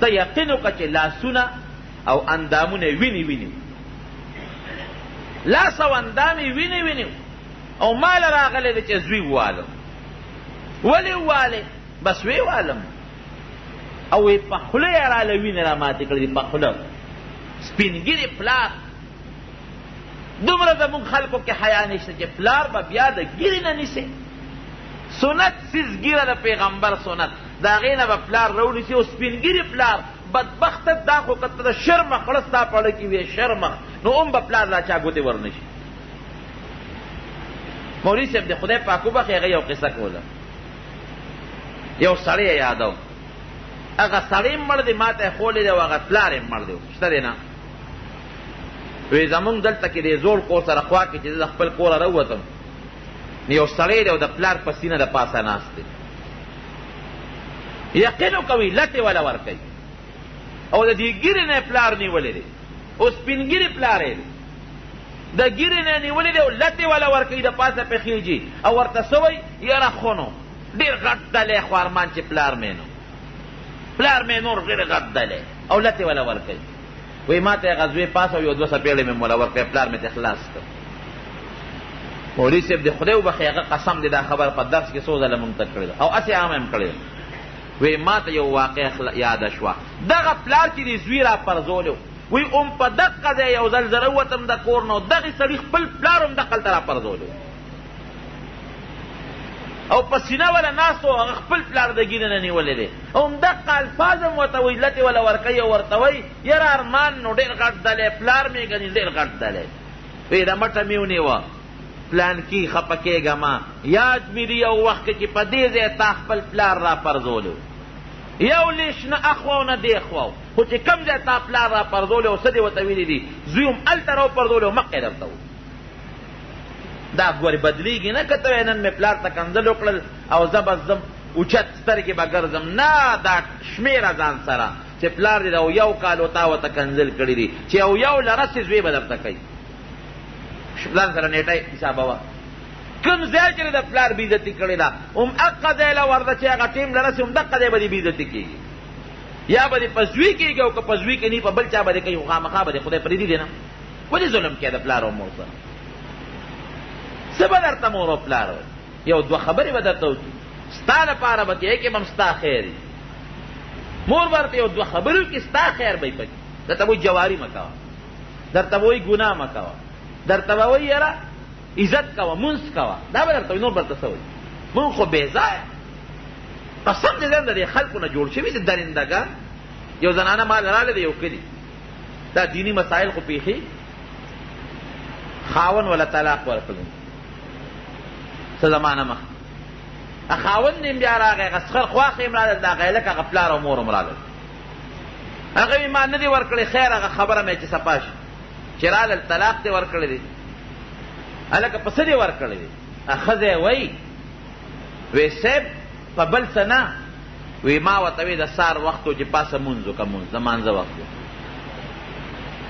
ته یقین وکړه چې لاسونه او اندامونه یې وینې وینې، لاس او اندام یې وینې وینې، او ما له راغلی دی چې زوی ووالم. ولې ووالې؟ بس ویې والم. او په خوله یې راله وینې را ماتې کړې دي، په خوله. سپینګیري پلار. دومره زمونږ خلکو کې حیا نشته چې پلار به بیا د ګیرې نه نیسي. سنت سیز ګیره د پیغمبر سنت، د هغې نه به پلار راونیسي. او سپینګیري پلار بدبخته دا خو که ته د شرمخ خړه ستا په اړه کې وي شرمخ، نو هم به پلار لا چا ګوتې ورنشي. مولوي صاحب د خدای پاک وبخښي، هغه یو قصه کوله. یو سړی یې یادو، هغه سړی هم مړ دی، ما ته یې ښولی دی، او هغه پلار یې مړ دی، شته دی نه. وی زمونږ دلته کې دی زوړ کور سره خوا کې چې زه د خپل کوره راووتم، نو یو سړی دی او د پلار په سینه د پاسه ناست دی. یقین وکوئ لټې وله ورکوي، او د دې ګیرې نه پلار نیولی دی، او سپینګیري پلار یې دی، د ګیرې نه نیولی دی او لټې وله ورکوي، د پاسه پې خیږي او ورته څه وایي یاره خو نو ډېر غټ دلی خو ارمان چې پلار مې نو، پلار مې نور ډېر غټ دلی، او لټې وله ورکوي. وایي ما ته یې غزوې پاس او یو 2 څپېړې مې موله ورکوي، پلار مې ته خلاص کړ. مولوي صاحب د خدای وبخښي، هغه قسم دی دا خبر په درس کې څو ځله مونږ ته کړې ده، او هسې عامه هم کړې ده. وی ما ته یو واقع یاده شوه، دغه پلار چې دی زوی را پرځولی وی ام په دقه ځای یو ځل زه راووتم د کور نه، دغې سړي خپل پلار هم دقلته را پرځولی او په سینه وله ناست و، هغه خپل پلار د ګیرې نه نیولی دی، او همدقه الفاظ هم ورته وایي، لټې وله ورکوي او ورته وایي یاره ارمان نو ډېر غټ دلی، پلار مې ګنې ډېر غټ دلی. وی د مټه مې ونیوه، پلانکي خفه کېږه ما، یاد مې دي یو وخت کې چې په دې ځای تا خپل پلار را پرځولی، یو لیش نه اخوا او نه دې خوا، خو چې کوم ځای تا پلار را پرځولی او څه دې ورته ویلي دي، زوی هم هلته را وپرځولی او مخکې درته و. دا ګورې بدلېږي نه که ته وایې نن مې پلار ته کنځل وکړل او زه به ځم اوچت سترګې به ګرځم، نه دا شمېره ځان سره چې پلار دې د یو کال و تا ورته کنځل کړي دي، چې یو لرسې زوی به درته کوي. ځان سره نیټه حسابوه، کوم ځای چې د پلار بېعزتي کړې ده هم هغه ځای له ورده چې هغه ټیم لرسې هم دقه ځای به دې بېعزتي کېږي، یا به دې په زوی کېږي او که په زوی کې نه په بل چا به دې کوي، خو خامخا به دې خدای پرېږدي دی نه. ولې ظلم کوې د پلار او مور سره؟ څه به درته مور او پلار وایي؟ یو 2 خبرې به درته وکړي، ستا لپاره به کې به هم ستا خیر وي. مور به درته یو 2 خبرې وکړي، ستا خیر به یې پکې، درته به وایي جواري مه کوه، درته به وایي ګناه مه کوه، درته به وایي یاره عزت کوه، مونځ کوه، دا به درته وایي، نور به درته څه وایي؟ مونږ خو بې ځایه قسم دې د دې خلکو نه جوړ شوي دي درندګان. یو زنانه ما راغلی دی یو کلي، دا دیني مسایل خو پیښي، خاون ولا طلاق ورکړل څه زمانه مخکې، خاوند یې بیا راغی، هغه سخر خواښې یې هم راغلل، دا هغه لک هغه پلار او مور هم راغلل، هغه یې ما نه دي ورکړی، خیر هغه خبره مې چې صفا شي چې رالل طلاق دې ورکړی دی، هلکه په څه دې ورکړی دی؟ ښځه یې وایي وی صاحب په بل څه نه، وی ما ورته وی د سهار وخت و چې پاسه مونځ وکړه، مونځ د مانځه وخت و،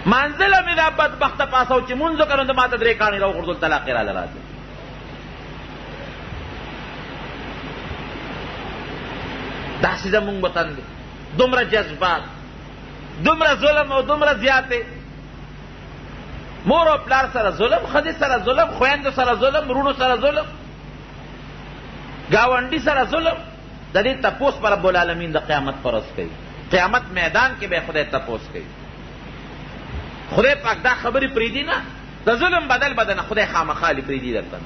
مانځله مې دا بدبخته پاسه و چې مونځ وکړه، نو د ما ته 3 کاڼي راوغورځول، طلاق یې راله راځي. داسې زمونږ وطن دی، دومره جذبات، دومره ظلم او دومره زیاتې، مور او پلار سره ظلم، ښځې سره ظلم، خویندو سره ظلم، وروڼو سره ظلم، ګاونډي سره ظلم. د دې تپوس پر رب العالمین د قیامت پر ورځ کوي، قیامت میدان کې به خدای تپوس کوي. خدای پاک دا خبرې پرېږدي نه، د ظلم بدل بدنه خدای خامخا لې پرېږدي درته.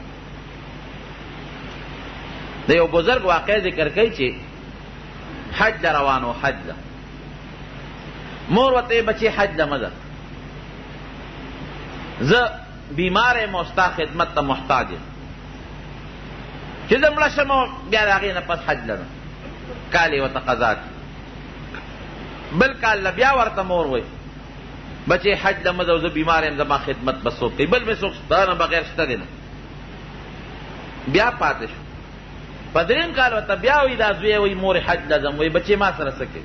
د یو بزرګ واقع ذکر کوي چې حج له روان و، حج له مور ورته بچې حج له مه ځه، زه بیمار یم او ستا خدمت ته محتاج یم، چې زه مړه شم او بیا د هغې نه پس حج لرم. کال یې ورته قضا کړي، بل کال له بیا ورته مور وایي بچې حج له مه ځه، زه بیمار یم، زما خدمت به څوک کوي، بل مې څوک ستا نه بغیر شته دی نه. بیا پاتې شو، په 3 کال ورته بیا وایي دا زوی وایي مور حج له ځم، وایي بچې ما سره څه کوي،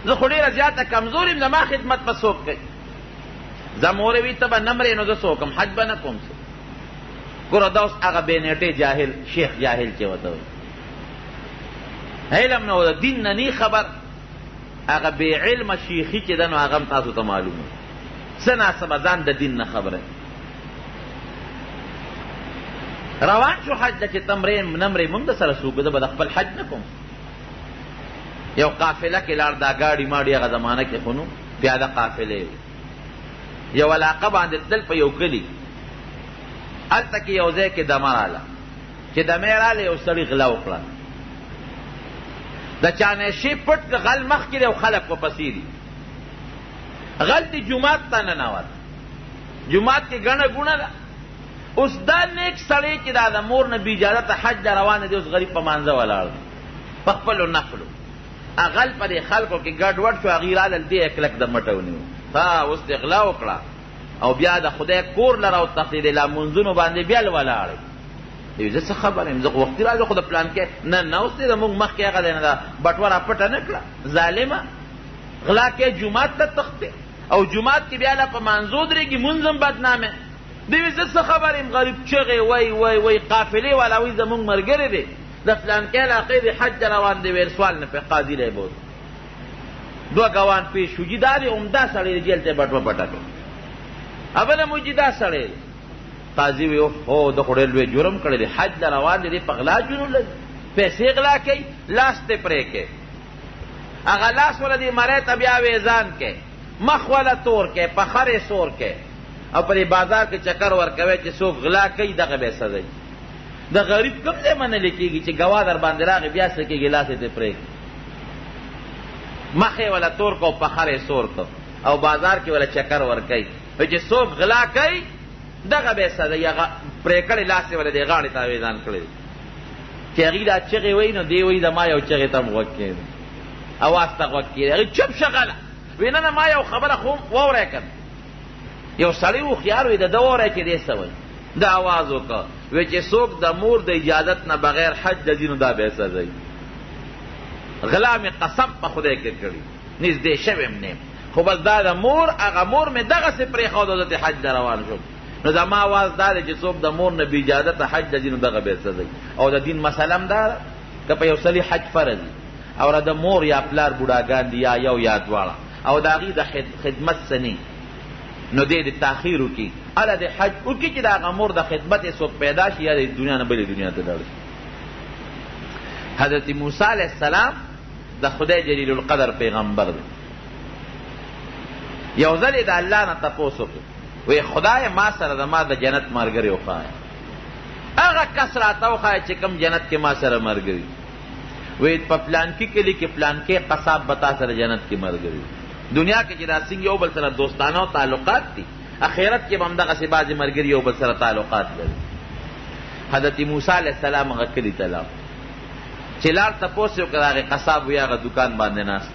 زه خو ډېره زیاته کمزور یم، زما خدمت به څوک کوي. زه مورې وایي ته به نه مرې، نو زه څه وکړم، حج به نه کوم څه. ګوره دا اوس هغه بېنیټې جاهل، شیخ جاهل چې ورته وایي، علم نه و د دین نه نی خبر، هغه بې علمه شیخي چې ده نو هغه هم تاسو ته معلوم وي، څه ناسبه ځان د دین نه خبره. روان شو حج ته چې ته مرې نه مرې مونږ د سره څوک، زه به د خپل حج نه کوم. یو قافله کې لاړ، دا ګاډي ماډي هغه زمانه کې خو نو پیاده قافلې وي، یو علاقه باندې تل په یو کلي هلته کې یو ځای کې دمه راله چې دمې راله یو سړي غله وکړه د چانشي پټ غل مخکې دی او خلک ورپسې دي غل دې جومات ته ننوت جومات کې ګڼه ګوڼه ده اوس دا نیک سړی چې دا د مور نه بې اجازته حج ته روان دی اوس غریب په مانځه ولاړ دی په خپلو نفلو غل په دې خلکو کې ګډوډ شو هغې راله دې یې کلک د مټه ونیو اوس دې غلا وکړه او بیا د خدای کور لره وتښتېدې لا منځونو باندې بیا ولاړې زه څه خبر یم زه وختي راځم خو د پلان کې نه اوس دې زموږ مخکې هغه دی نه ده بټوره پټه نه کړه ظالمه غلا کې جومات ته تښتې او جومات کې بیا لا په مانځو درېږي مونځ هم بدنامې دوی زه څه خبر یم غریب چغې وی قافلې والا وی زموږ ملګری دی د فلانکې علاقې د حج روان دی ویل سوال نه پې قاضي لی بود دوه ګوان پیش شو جي دا دی عمده سړی دی جیل ته یې بټوه پټه کړه اوله مو جي دا سړی دی قاضي وی هو د خو ډېر لوی جرم کړی دی حج له روان دی په غلا جنون لګي پیسې غلا کوي لاس ته پرې کوي هغه لاس والا دی مرۍ ته بیا ویزان کوي مخ والا تور کوي پخر یې سور کوي او په دې بازار کې چکر ورکوي چې څوک غلا کوي دغه به سزا د غریب کوم ځای منلی کېږي چې ګواه در باندې راغی بیا څه کېږي لاس یې ته پرېږدي مخ یې ولا تور کو پخر یې سور کو او بازار کې ولا چکر ورکوي چې څوک غلا کوي دغه به سزا یا پرې کړی لاس یې ولا دې غاړې ته اویزان کړی چې هغې دا چغې وایي نو دی وایي د ما یو چغې ته هم غوږ کېږي اواز ته غوږ کېږي هغې چپ شغله وی نه ما یو خبره خو واوری که یو سړی هوښیار وي د ده واوری چې دی څه وایي دا آواز وکړه وی چې څوک د مور د اجازت نه بغیر حج ته ځي نو دا به یې سزا غلا مې قسم په خدای کې کړي نږدې شوی م نیم خو بس دا د مور هغه مور مې دغسې پرېښود او زه حج ته روان شوم نو زما آواز دا دی چې څوک د مور نه بې اجازته حج ته ځي نو دغه به یې سزا او د دین مسله هم دا ده که په یو سړي حج فرض وي او د مور یا پلار بوډاګان دي یا یو یا دواړه او د هغې د خدمت څه نه نو دی د تاخیر وکړي هله د حج وکړي چې د هغه مور د خدمت یې څوک پیدا شي یا د دنیا نه بلې دنیا ته لاړ شي حضرت موسی علیه السلام د خدای جلیل القدر پیغمبر دی یو ځل یې د الله نه تپوس وکړ وی خدای ما سره د ما د جنت ملګری وښایه هغه کس راته وښایه چې کوم جنت کې ما سره ملګري وی په پلانکي کلي کې پلانکي قصاب به تا سره جنت کې ملګري دنیا کې چې دا څنګه یو بل سره دوستانه او تعلقات دي اخرت کې به همدغسې بعضې ملګري یو بل سره تعلقات لري حضرت موسی علیه السلام هغه کلي ته لاړ چې لاړ تپوس یې وکړه هغې قصاب وی هغه دوکان باندې ناست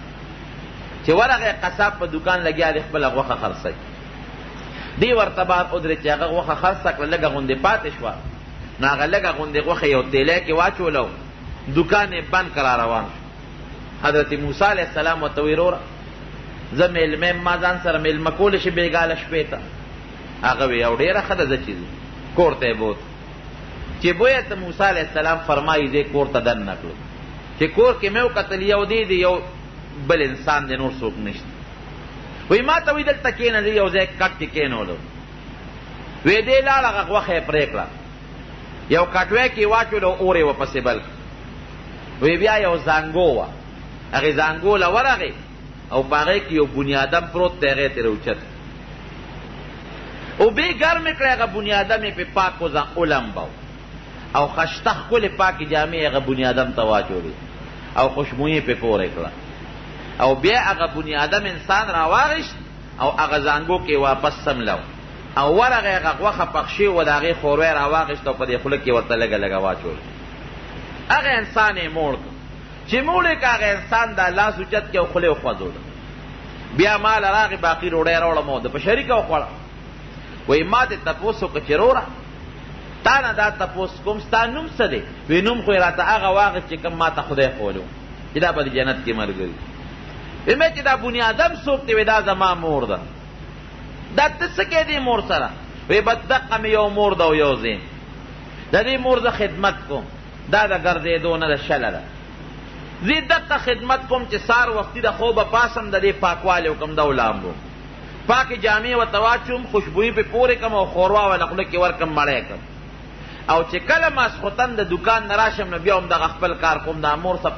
چې ورغی قصاب په دوکان لګیا دی خپله غوښه خرڅوي دی ورته بار ودرېد چې هغه غوښه خرڅه کړه لږه غوندې پاتې شوه نو هغه لږه غوندې غوښه یو تیلی کې واچوله دوکان یې بند کړه روان شو حضرت موسی علیه السلام ورته وی وروره زه میلمه ما ځان سره میلمه کولی شي بېګاله شپې ته هغه وی یو ډېره ښه ده زه چې کور ته یې بوت چې بویه ته موسی علیه السلام فرمایي دی کور ته دننه کړو چې کور کې مې وکتل یو دی یو بل انسان دی نور څوک نشته وی ما ته وی دلته کښېنه زه یو ځای کټ کې کښېنولو وی دی لاړ هغه غوښه یې پرې کړه یو کټوی کې یې واچولو اور یې ورپسې بل وی بیا یو زانګو وه هغې زانګو له ورغې او په هغې کې یو بنیادم پروت دی هغې ترې اوچت اوبې ګرمې کړې هغه بنیادم یې پې پاک ولمبو او خشته ښکلې پاکې جامې هغه بنیادم ته واچولې او خوشبویې پې پورې کړه او بیا هغه بنیادم انسان راواغېشت او هغه زانګو کې واپس سملو او ورغې هغه غوښه پخشې و د هغې خوروی راواغېشت او په دې خوله کې ورته لږه لږه واچول هغه انسان یې موړ کړ چې موړ یې که هغه انسان دا لاس اوچت کړي او خوله یې وخوځوله بیا ما له راغې باقي ډوډۍ راوړم او د په شریکه وخوړه وایي ما دې تپوس وکړه چې وروره تا نه دا تپوس کوم ستا نوم څه دی وی نوم خو یې راته هغه واغېست چې کوم ما ته خدای ښولی چې دا به د جنت کې ملګري وی مې چې دا بنیادم څوک دی وی دا زما مور ده دا ته څه کوې دې مور سره وی بس دقه مې یو مور ده او یو زین د دې مور زه خدمت کوم دا د ګرځېدو نه د شله ده زه دقه خدمت کوم چې سار وختي د خوبه پاسم د دې پاکوالی وکړم دا ولامبو پاکې جامې ورته واچوم خوشبویي پې پورې کړم او ښوروا وله خوله کې ورکړم مړی کړم او چې کله ماسخوتن د دوکان نه راشم نو بیا هم دغه خپل کار کوم دا مور څه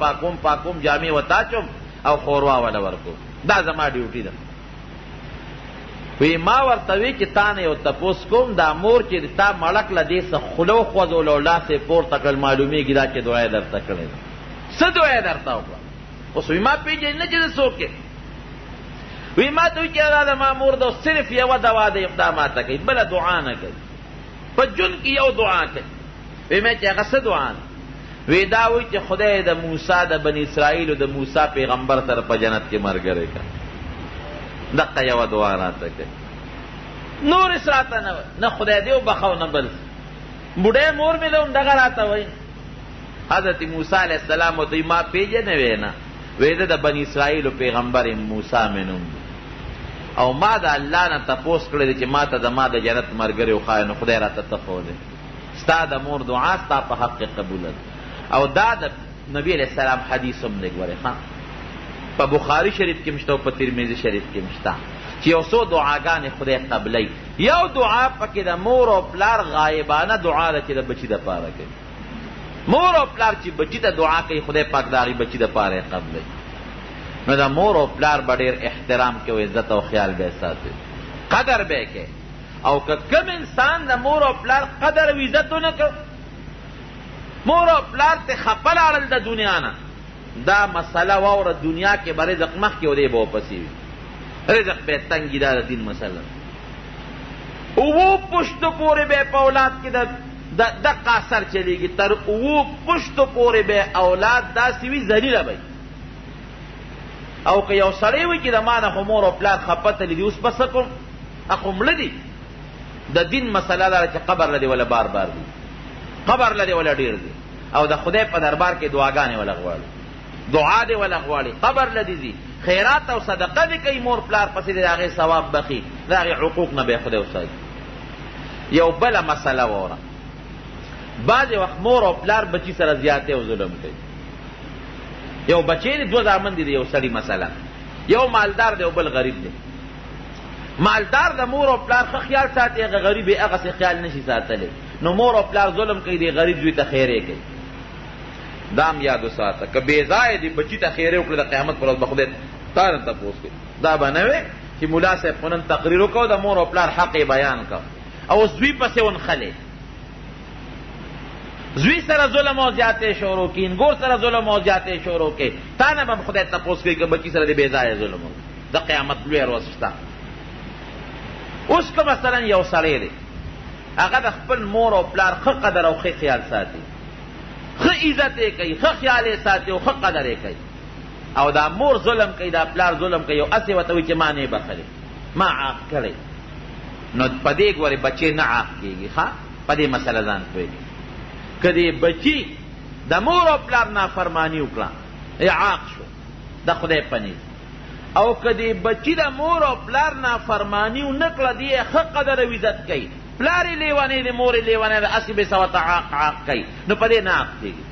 پاکوم جامې ورته اچوم او ښوروا وله ورکوم دا زما ډیوټي ده وی ما ورته وی چې تا نه یو تپوس کوم دا مور چې تا مړک له دې څه خولو خوځول او لاسې پورته کړل معلومیږي دا چې دعا یې درته کړې ده. څه دعا یې درته وکړه؟ اوس وی ما پېژنې نه چې زه څوک یم. وی ما ته وی چې دا د ما مور ده صرف یوه دوا د اقداماته کوي بله دعا نه کوي په ژوند کې یو دعا کوي. وی مې چې هغه څه دعا ده؟ وی دا وی چې خدای د موسی د بني اسرائیلو د موسی پیغمبر سره په جنت کې ملګری کړه. دقه یوه دعا راته کوي، نور هېڅ راته نه وایي، نه خدای دې وبخو نه بل. بوډۍ مور مې له همدغه راته وایي. حضرت موسی علیه السلام ورته ما پېژنې وی نه، وی ده د بني اسرائیلو پیغمبر موسی مې نوم دی او ما د الله نه تپوس کړی دی چې ما ته د ما د جنت ملګری وښایه، نو خدای راته ته ښودی. ستا د مور دعا ستا په حق کې قبوله ده. او دا د نبی علیہ السلام حدیث هم دی ګورې ښه، په بخاري شریف کې مشته او په ترمذي شریف کې مشته چې یو څو دعاګانې خدای قبلی. یو دعا پکې د مور او پلار غایبانه دعا ده چې د بچي دپاره کوي. مور او پلار چې بچي ته دعا کوي خدای پاک د هغې بچي دپاره یې قبلی. نو د مور او پلار به ډېر احترام کوي، عزت او خیال به یې ساتي، قدر به یې کوي. او که کم انسان د مور او پلار قدر او عزت ونه کړ، مور او پلار ته خفه لاړل د دنیا نه، دا مسله واوره دنیا کې به رزق مخکې و دی به ورپسې وي، رزق به یې تنګي. دا د دین مسله اوو پشتو پورې به یې په اولاد کې دقه اثر چلیږي، تر اوو پشتو پورې به اولاد داسې وي ذلیله به. او که یو سړی وي چې د ما نه خو مور او پلار خفه تلي دي، اوس به څه کوم؟ خو مړه دي. د دین مسله دا چې قبر لدې ولا بار بار دي، قبر لدې ولا ډېر دي، او د خدای په دربار کې دعاګانې ولا غواړي، دعا دې ولا غواړي، قبر لدې دي، خیرات او صدقه دې کوي مور پلار پسې د هغې ثواب بخي، د هغې حقوق نه به خدای وساتي. یو بله مسله واوره، بعضې وخت مور او پلار بچي سره زیاتې او ظلم کوي. یو بچی دی دوه زامن دي د یو سړي مثلا، یو مالدار دی او بل غریب دی. مالدار د مور او پلار ښه خیال ساتي، هغه غریب یې هغسې خیال نشي ساتلی، نو مور او پلار ظلم کوي، دی غریب زوی ته خیرې کوي. دا هم یاد وساته، که بې ځایه دې بچي ته خیرې وکړې د قیامت پر ورځ به خدای تا نه تپوس کوي. دا به نه وی چې ملا صاحب خو نن تقریر وکړو د مور او پلار حق یې بیان کړ او زوی پسې ونښلې، زوی سره ظلم او زیاتې شروع کړي، انګور سره ظلم او زیاتې شروع کړي، تا نه به خدای تپوس کوي که بچي سره دې بې ځایه ظلم وکړي. د قیامت لویه ورځ شته. اوس که مثلا یو سړی دی هغه د خپل مور او پلار ښه قدر او ښه خیال ساتي، ښه عزت یې کوي، ښه خیال یې ساتي او ښه قدر یې کوي، او دا مور ظلم کوي، دا پلار ظلم کوي، او هسې ورته وایي چې ما نه یې بخلې، ما عاق کړی، نو په دې ګورې بچی نه عاق کېږي. ښه، په دې مسله ځان پوهېږي. که دې بچي د مور او پلار نافرماني وکړه عاق شو د خدای په نیز، او که دې بچي د مور او پلار نافرماني ونه کړه، دې یې ښه قدر او عزت کوي، پلار یې لیونی دی، مور یې لیونی ده، هسې به څه ورته عاق کوي، نو په دې نه عاق کېږي.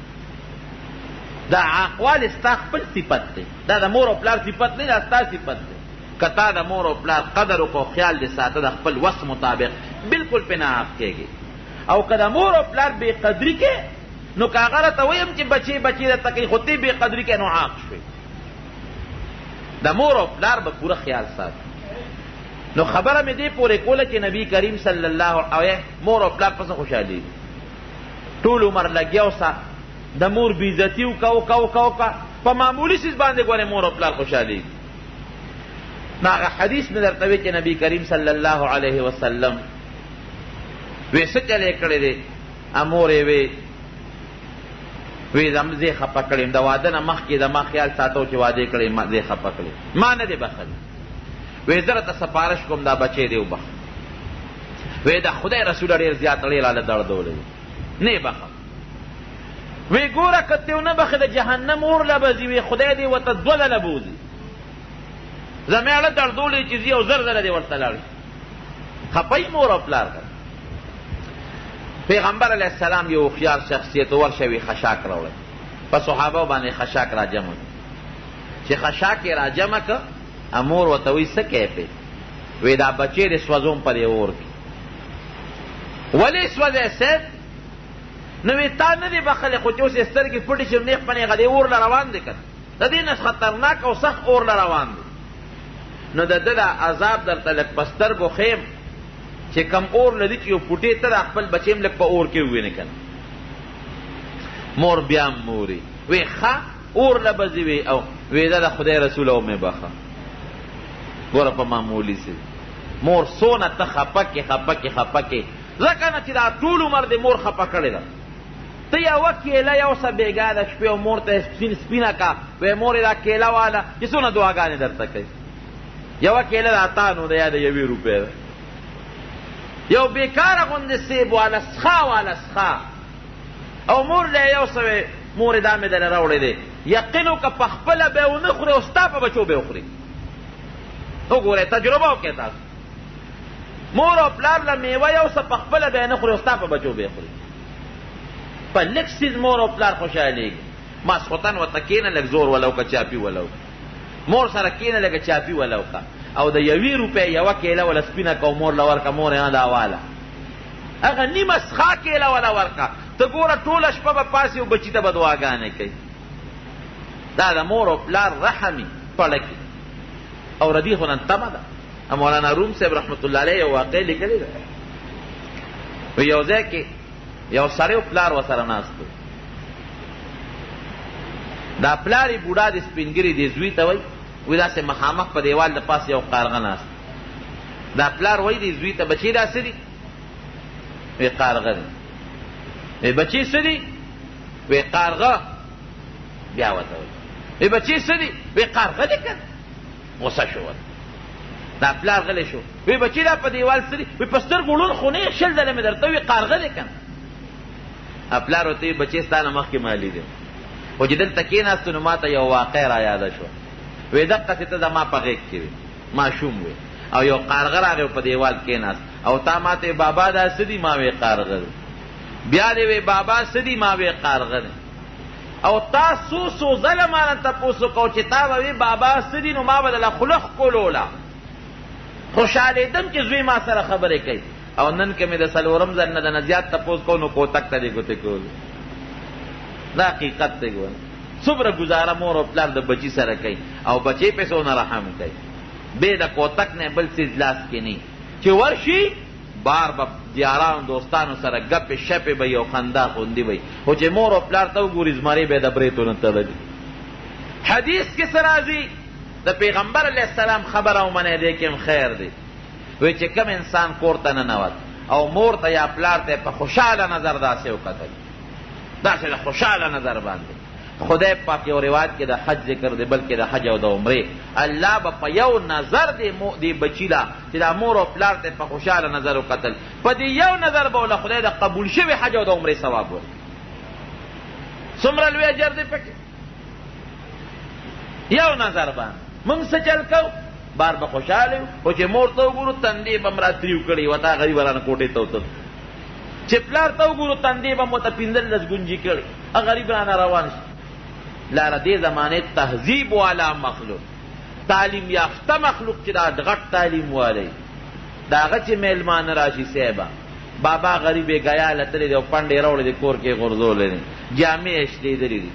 دا عاقوالی ستا خپل صفت دی، دا د مور او پلار صفت نه، دا ستا صفت دی. که تا د مور او پلار قدر وکړو، خیال دې ساته د خپل وس مطابق، بالکل پې نه عاق کېږي. او که د مور او پلار بې قدري کې، نو که هغه راته ویم چې بچی بچی درته کوي خو تی بې قدري کې، نو عاق شوې. د مور او پلار به پوره خیال ساتي. نو خبره مې دې پورې کوله چې نبی کریم صلی الله علیه مور او پلار پسې خوشحالېږي، ټول عمر لګیا اوسه، د مور بېعزتي وکړه، په معمولي څیز باندې ګورې مور او پلار خوشحالېږي. نو هغه حدیث مې درته وی چې نبی کریم صلی الله علیه وسلم وی څه چلی کړی دی، مور یې وی زه خفه کړی یم، د واده نه مخکې د ما خیال ساتو چې واده یې کړی، زه خفه کړی، ما نه دی بخلی. وی زه راته سفارش کوم دا بچی دی وبخ. وی د خدای رسوله ډېر زیات ډېر هله دردولی دی، نه یې بخم. وی ګوره که ته ونه بخې د جهنم اور له به ځي، وی خدای دې ورته دوه ځله بوځي، زما اړه دردولی چې ځي او زر ځله دې ورته لاړ شي. خفه مور او پلار کړ. پیغمبر علیه السلام یو هوښیار شخصیت ورشه وی خشاک راوړی، په صحابه باندې خشاک را جمع چې خشاک یې را جمع که، مور ورته وایي څه کوې پې؟ وی دا بچی دې سوځوم په دې اور کې. ولې سوځی صاحب؟ نو وی تا نه دې بخلی، خو چې اوس یې سترګې پټې شي نیغ په نیغه دې اور له روان دی که، د دې نه خطرناک او سخت اور له روان دی. نو د ده دا عذاب درته لږ په سترګو ښیم چې کم اور لري چې یو پوټې ته د خپل بچی هم لږ په اور کې ووینې که نه. مور بیا هم موري وی ښه اور له به ځي وی او وی دا د خدای رسول او مې بخه ګوره په معمولي سي مور څونه ته خفه کې خفه کې خفه کې ځکه نه چې دا ټول عمر د مور خفه کړې ده. ته یوه کیله یو څه بېګا د شپې او مور ته سپینه کا وی مور یې دا کیله واله چې څونه دعاګانې درته کوي. یوه کیله د اتانو ده یا د 1 روپۍ ده. یو بیکاره غوندې سیب واله سخا واله سخا او مور له یو څه وی مور دا مې دله راوړی دی یقین وکړه په خپله به یې ونه خورې او ستا په بچو به یې وخوري. وګورئ تجربه وکړئ تاسو. مور او پلار له میوه یو څه په خپله به یې نه خوري او ستا په بچو به یې خوري. په لږ څیز مور او پلار خوشحالېږي. ماسخوتن ورته کښېنه لږ زور ولو که چاپي ولو مور سره کښېنه لږه چاپي ولو که او د 1 روپۍ یوه کیله وله سپینه که او مور له ورکه مور یې دا واله هغه نیمه سخا کیله وله ورکه. ته ګوره ټوله شپه به پاسې او بچي ته به دعاګانې کوي. دا د مور او پلار رحمي پړه کې او ردي خو نن تمه ده. مولانا روم صاحب رحمت الله علیه یو واقع لیکلې ده. یو ځای کې یو سړی او پلار ورسره ناست و. دا پلار یې بوډا د سپینګري دې زوی ته وایي وایي داسې مخامخ په دیوال د پاس یو قارغه ناست. دا پلار وایي دې زوی ته بچي دا څه دي؟ وی قارغه دی. وی بچی څه دي؟ وی قارغه. بیا ورته وایي وی بچی څه دي؟ وی قارغه دی که غصه شو ورته. دا پلار غلی شو وی بچی دا په دیوال څه دي؟ وی په سترګو ړوند خو نه یې 100 ځله مې درته وی قارغه دی که نه. پلار ورته وی بچی ستا نه مخکې مالي دی خو چې دلته کېناستو نو ما ته یو واقع را یاده شوه. وی دقسې ته زما په غېږ کې وې ماشوم وې او یو قارغه راغی په دیوال کېناست او تا ما ته بابا دا څه دي؟ ما وی قارغه دی. بیا دې وی بابا څه دي؟ ما وی قارغه دی. او تا څو ځله ما نه تپوس وکړو چې تا به وی بابا څه دي نو ما به دله خوله ښکلوله خوشحالېدم چې زوی ما سره خبرې کوي. او نن که مې د 4 ځل نه د نه زیات تپوس کوو نو کوتک ته دې ګوتې کولو. دا حقیقت دی ګوره څومره ګزاره مور او پلار د بچي سره کوي او بچی پې څونه رحم کوي. بې د کوتک نه بل څیز لاس کې نه چې ورشي بار به یارانو دوستانو سره ګپې شپې به یو خندا خوندي وي. خو چې مور او پلار ته وګوري زمرې به یې د بریتو نه تړلي. حدیث کې څه راځي؟ د پیغمبر علیه السلام خبره ومنئ دی کې هم خیر دی. وی چې کم انسان کور ته ننوت او مور ته یا پلار ته په خوشحاله نظر داسې وکتل داسې د خوشحاله نظر باندې خدای پاک یو روایت کې د حج ذکر دی بلکې د حج او د عمرې الله به په یو نظر دی بچي لا چې دا مور او پلار ته په خوشحاله نظر وکتل په دې یو نظر به له خدای د قبول شوي حج او د عمرې ثواب ورکړي. څومره لوی اجر دی پکې یو نظر باندې. موږ څه چل کوو بار به خوشحاله یو خو چې مور ته وګورو تندې به م را تریو کړي وتا غریبانه کوټې ته وتل. چې پلار ته وګورو تندې به مو ته 15 ګونجي کړي غریبانه روان شي. لاره دې زمانې تهذیب والا مخلوق تعلیم یافته مخلوق چې دا غټ تعلیم والی د هغه چې میلمانه راشي صاحبه بابا غریبې ګیا لتلی دی او پنډې راوړی دی کور کې غورځولی دی جامې یې شلېدلي دي.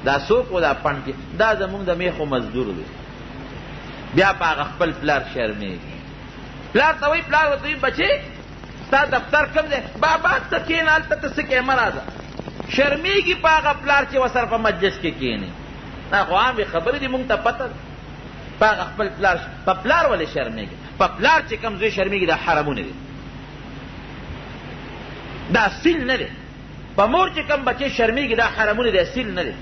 دا څوک و دا پنډ کې دا زمونږ د میخو مزدور دی. بیا په هغه خپل پلار شرمېږي. پلار ته وایي پلار ورته وایي بچې ستا دفتر کوم دی؟ بابا ته کښېنه هلته ته څه کوې مه راځه. شرمېږي په هغه پلار چې ورسره په مجلس کې کښېني. دا خو عامې خبرې دي مونږ ته پته ده. په هغه خپل پلار په پلار ولې شرمېږي؟ په پلار چې کوم زوی شرمېږي دا حرمونه دي دا سیل نه دی. په مور چې کوم بچې شرمېږي دا حرمونه دي سیل نه دی.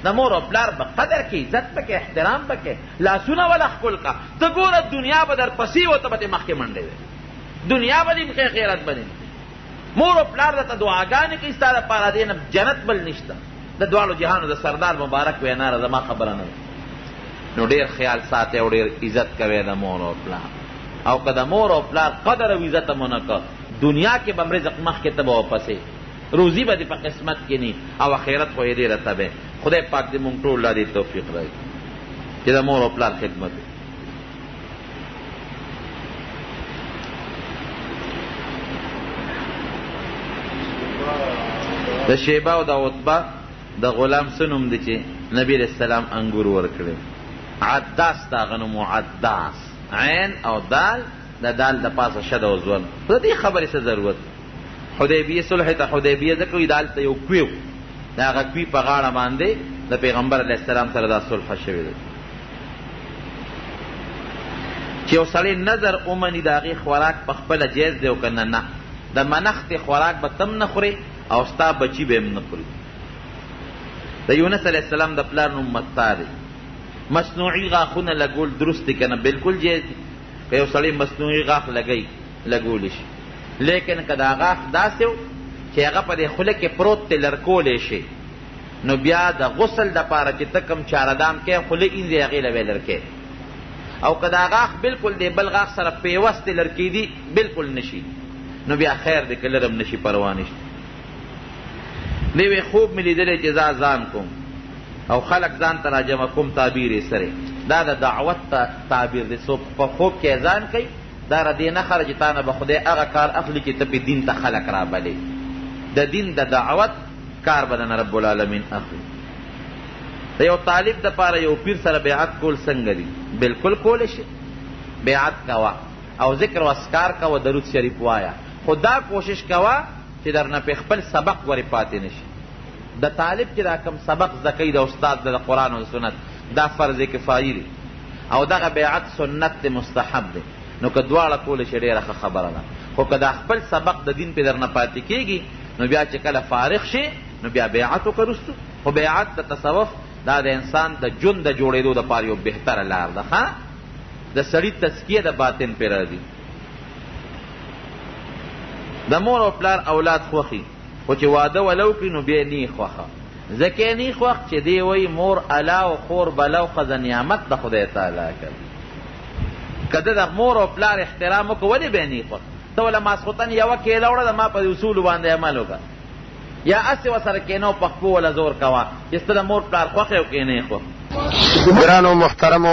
د مور او پلار به قدر کې عزت پکې احترام پکې لاسونه وله ښکل کا. ته ګوره دنیا به در پسې و ته به ترې مخکې منډې وې دنیا به دې مخې خیرت به دې مور او پلار درته دعاګانې کوي ستا دپاره دې نه جنت بل نشته. د دواړو جهانو د سردار مبارک ویناره زما خبره نه ده. نو ډېر خیال ساتئ او ډېر عزت کوئ د مور او پلار. او که د مور او پلار قدر او عزت مو نه کړ دنیا کې به م رزق مخکې ته به واپسې روزي به دې په قسمت کې نی او آخرت خو یې ډېره تبې. خدای پاک دې مونږ ټول لا دې توفیق راکړي چې د مور او پلار خدمت وکړي. د شیبه او د عتبه د غلام څه نوم دی چې نبي علیه السلام انګور ورکړی عداس دا غنمو عداس عین او دال دا دال دا پاسه شد او زول خو دې خبرې څه ضرورت حدیبیه صلح ته حدیبیه ځکه وي دالته یو کویو دا هغه کوي په غاړه باندې د پیغمبر علیه السلام سره دا صلح شوې ده چې یو سړی نظر ومني د هغې خوراک په خپله جایز دی او که نه نه د منختې خوراک به تم نه خورې او ستا بچي به هم نه خوري د یونس علیه السلام د پلار نوم متا دی مصنوعي غاښونه لګول درست دی که نه بلکل جایز دي که یو سړی مصنوعي غاښ لګوي لګولی شي لیکن که دا غاښ داسې و چې هغه په دې خوله کې پروت دی لرکولی شي نو بیا د غسل دپاره چې ته کوم چارهدام کوې خوله اینځې هغې له به لرکې او که دا غاښ بلکل دی بل غاښ سره پیوست دی لرکېدي بلکل نشي نو بیا خیر دی که لرم نشي پروا نشته دی وی خوب مې لیدلی چې زه ځان کوم او خلق ځان ته راجمع کوم تعبیر یې سره دا د دعوت تعبیر دی څوک په خوب کې ځان کوي دا را دې نه خره چې تا نه به خدای هغه کار اخلي چې ته پې دین ته خلق رابلې د دین د دعوت کار به دنه رب العالمین اخلي د یو طالب دپاره یو پیر سره بیعت کول څنګه دي بلکل کولی شي بیعت کوه او ذکر و اسکار کوه درود شریف وایه خو دا کوشش کوه چې در نه پې خپل سبق ورې پاتې نشي د طالب چې دا کم سبق زده کوي د استاد د قرآن او سنت دا فرض کفایي دی او دغه بیعت سنت دی مستحب دی نو که دواړه کولی شي ډېره ښه خبره ده خو که دا خپل سبق د دین پې در نه پاتې کېږي نو بیا چې کله فارغ شي نو بیا بیعت وکړه رستو خو بیعت د تصوف دا د انسان د ژوند د جوړېدو دپاره یو بهتره لار ده ښه د سړي تزکیه د باطن پې راځي د مور او پلار اولاد خوښي خو چې واده ولو کړي نو بیا نی خوښه ځکه یې نی خوښ چې دی وایي مور الا او خور بلا او ښځه نعمت د خدای تعالی کوي که ده د مور او پلار احترام وکړه ولې بیا نی خوښ ته وله ماسخوتن یوه کیله وړه د ما په اصولو باندې عمل وکړه یا اسې ورسره کښېنه او په خپو وله زور کوه چې سته د مور پلار خوښ یې او که یې نه یې خوښ ګرانو محترمو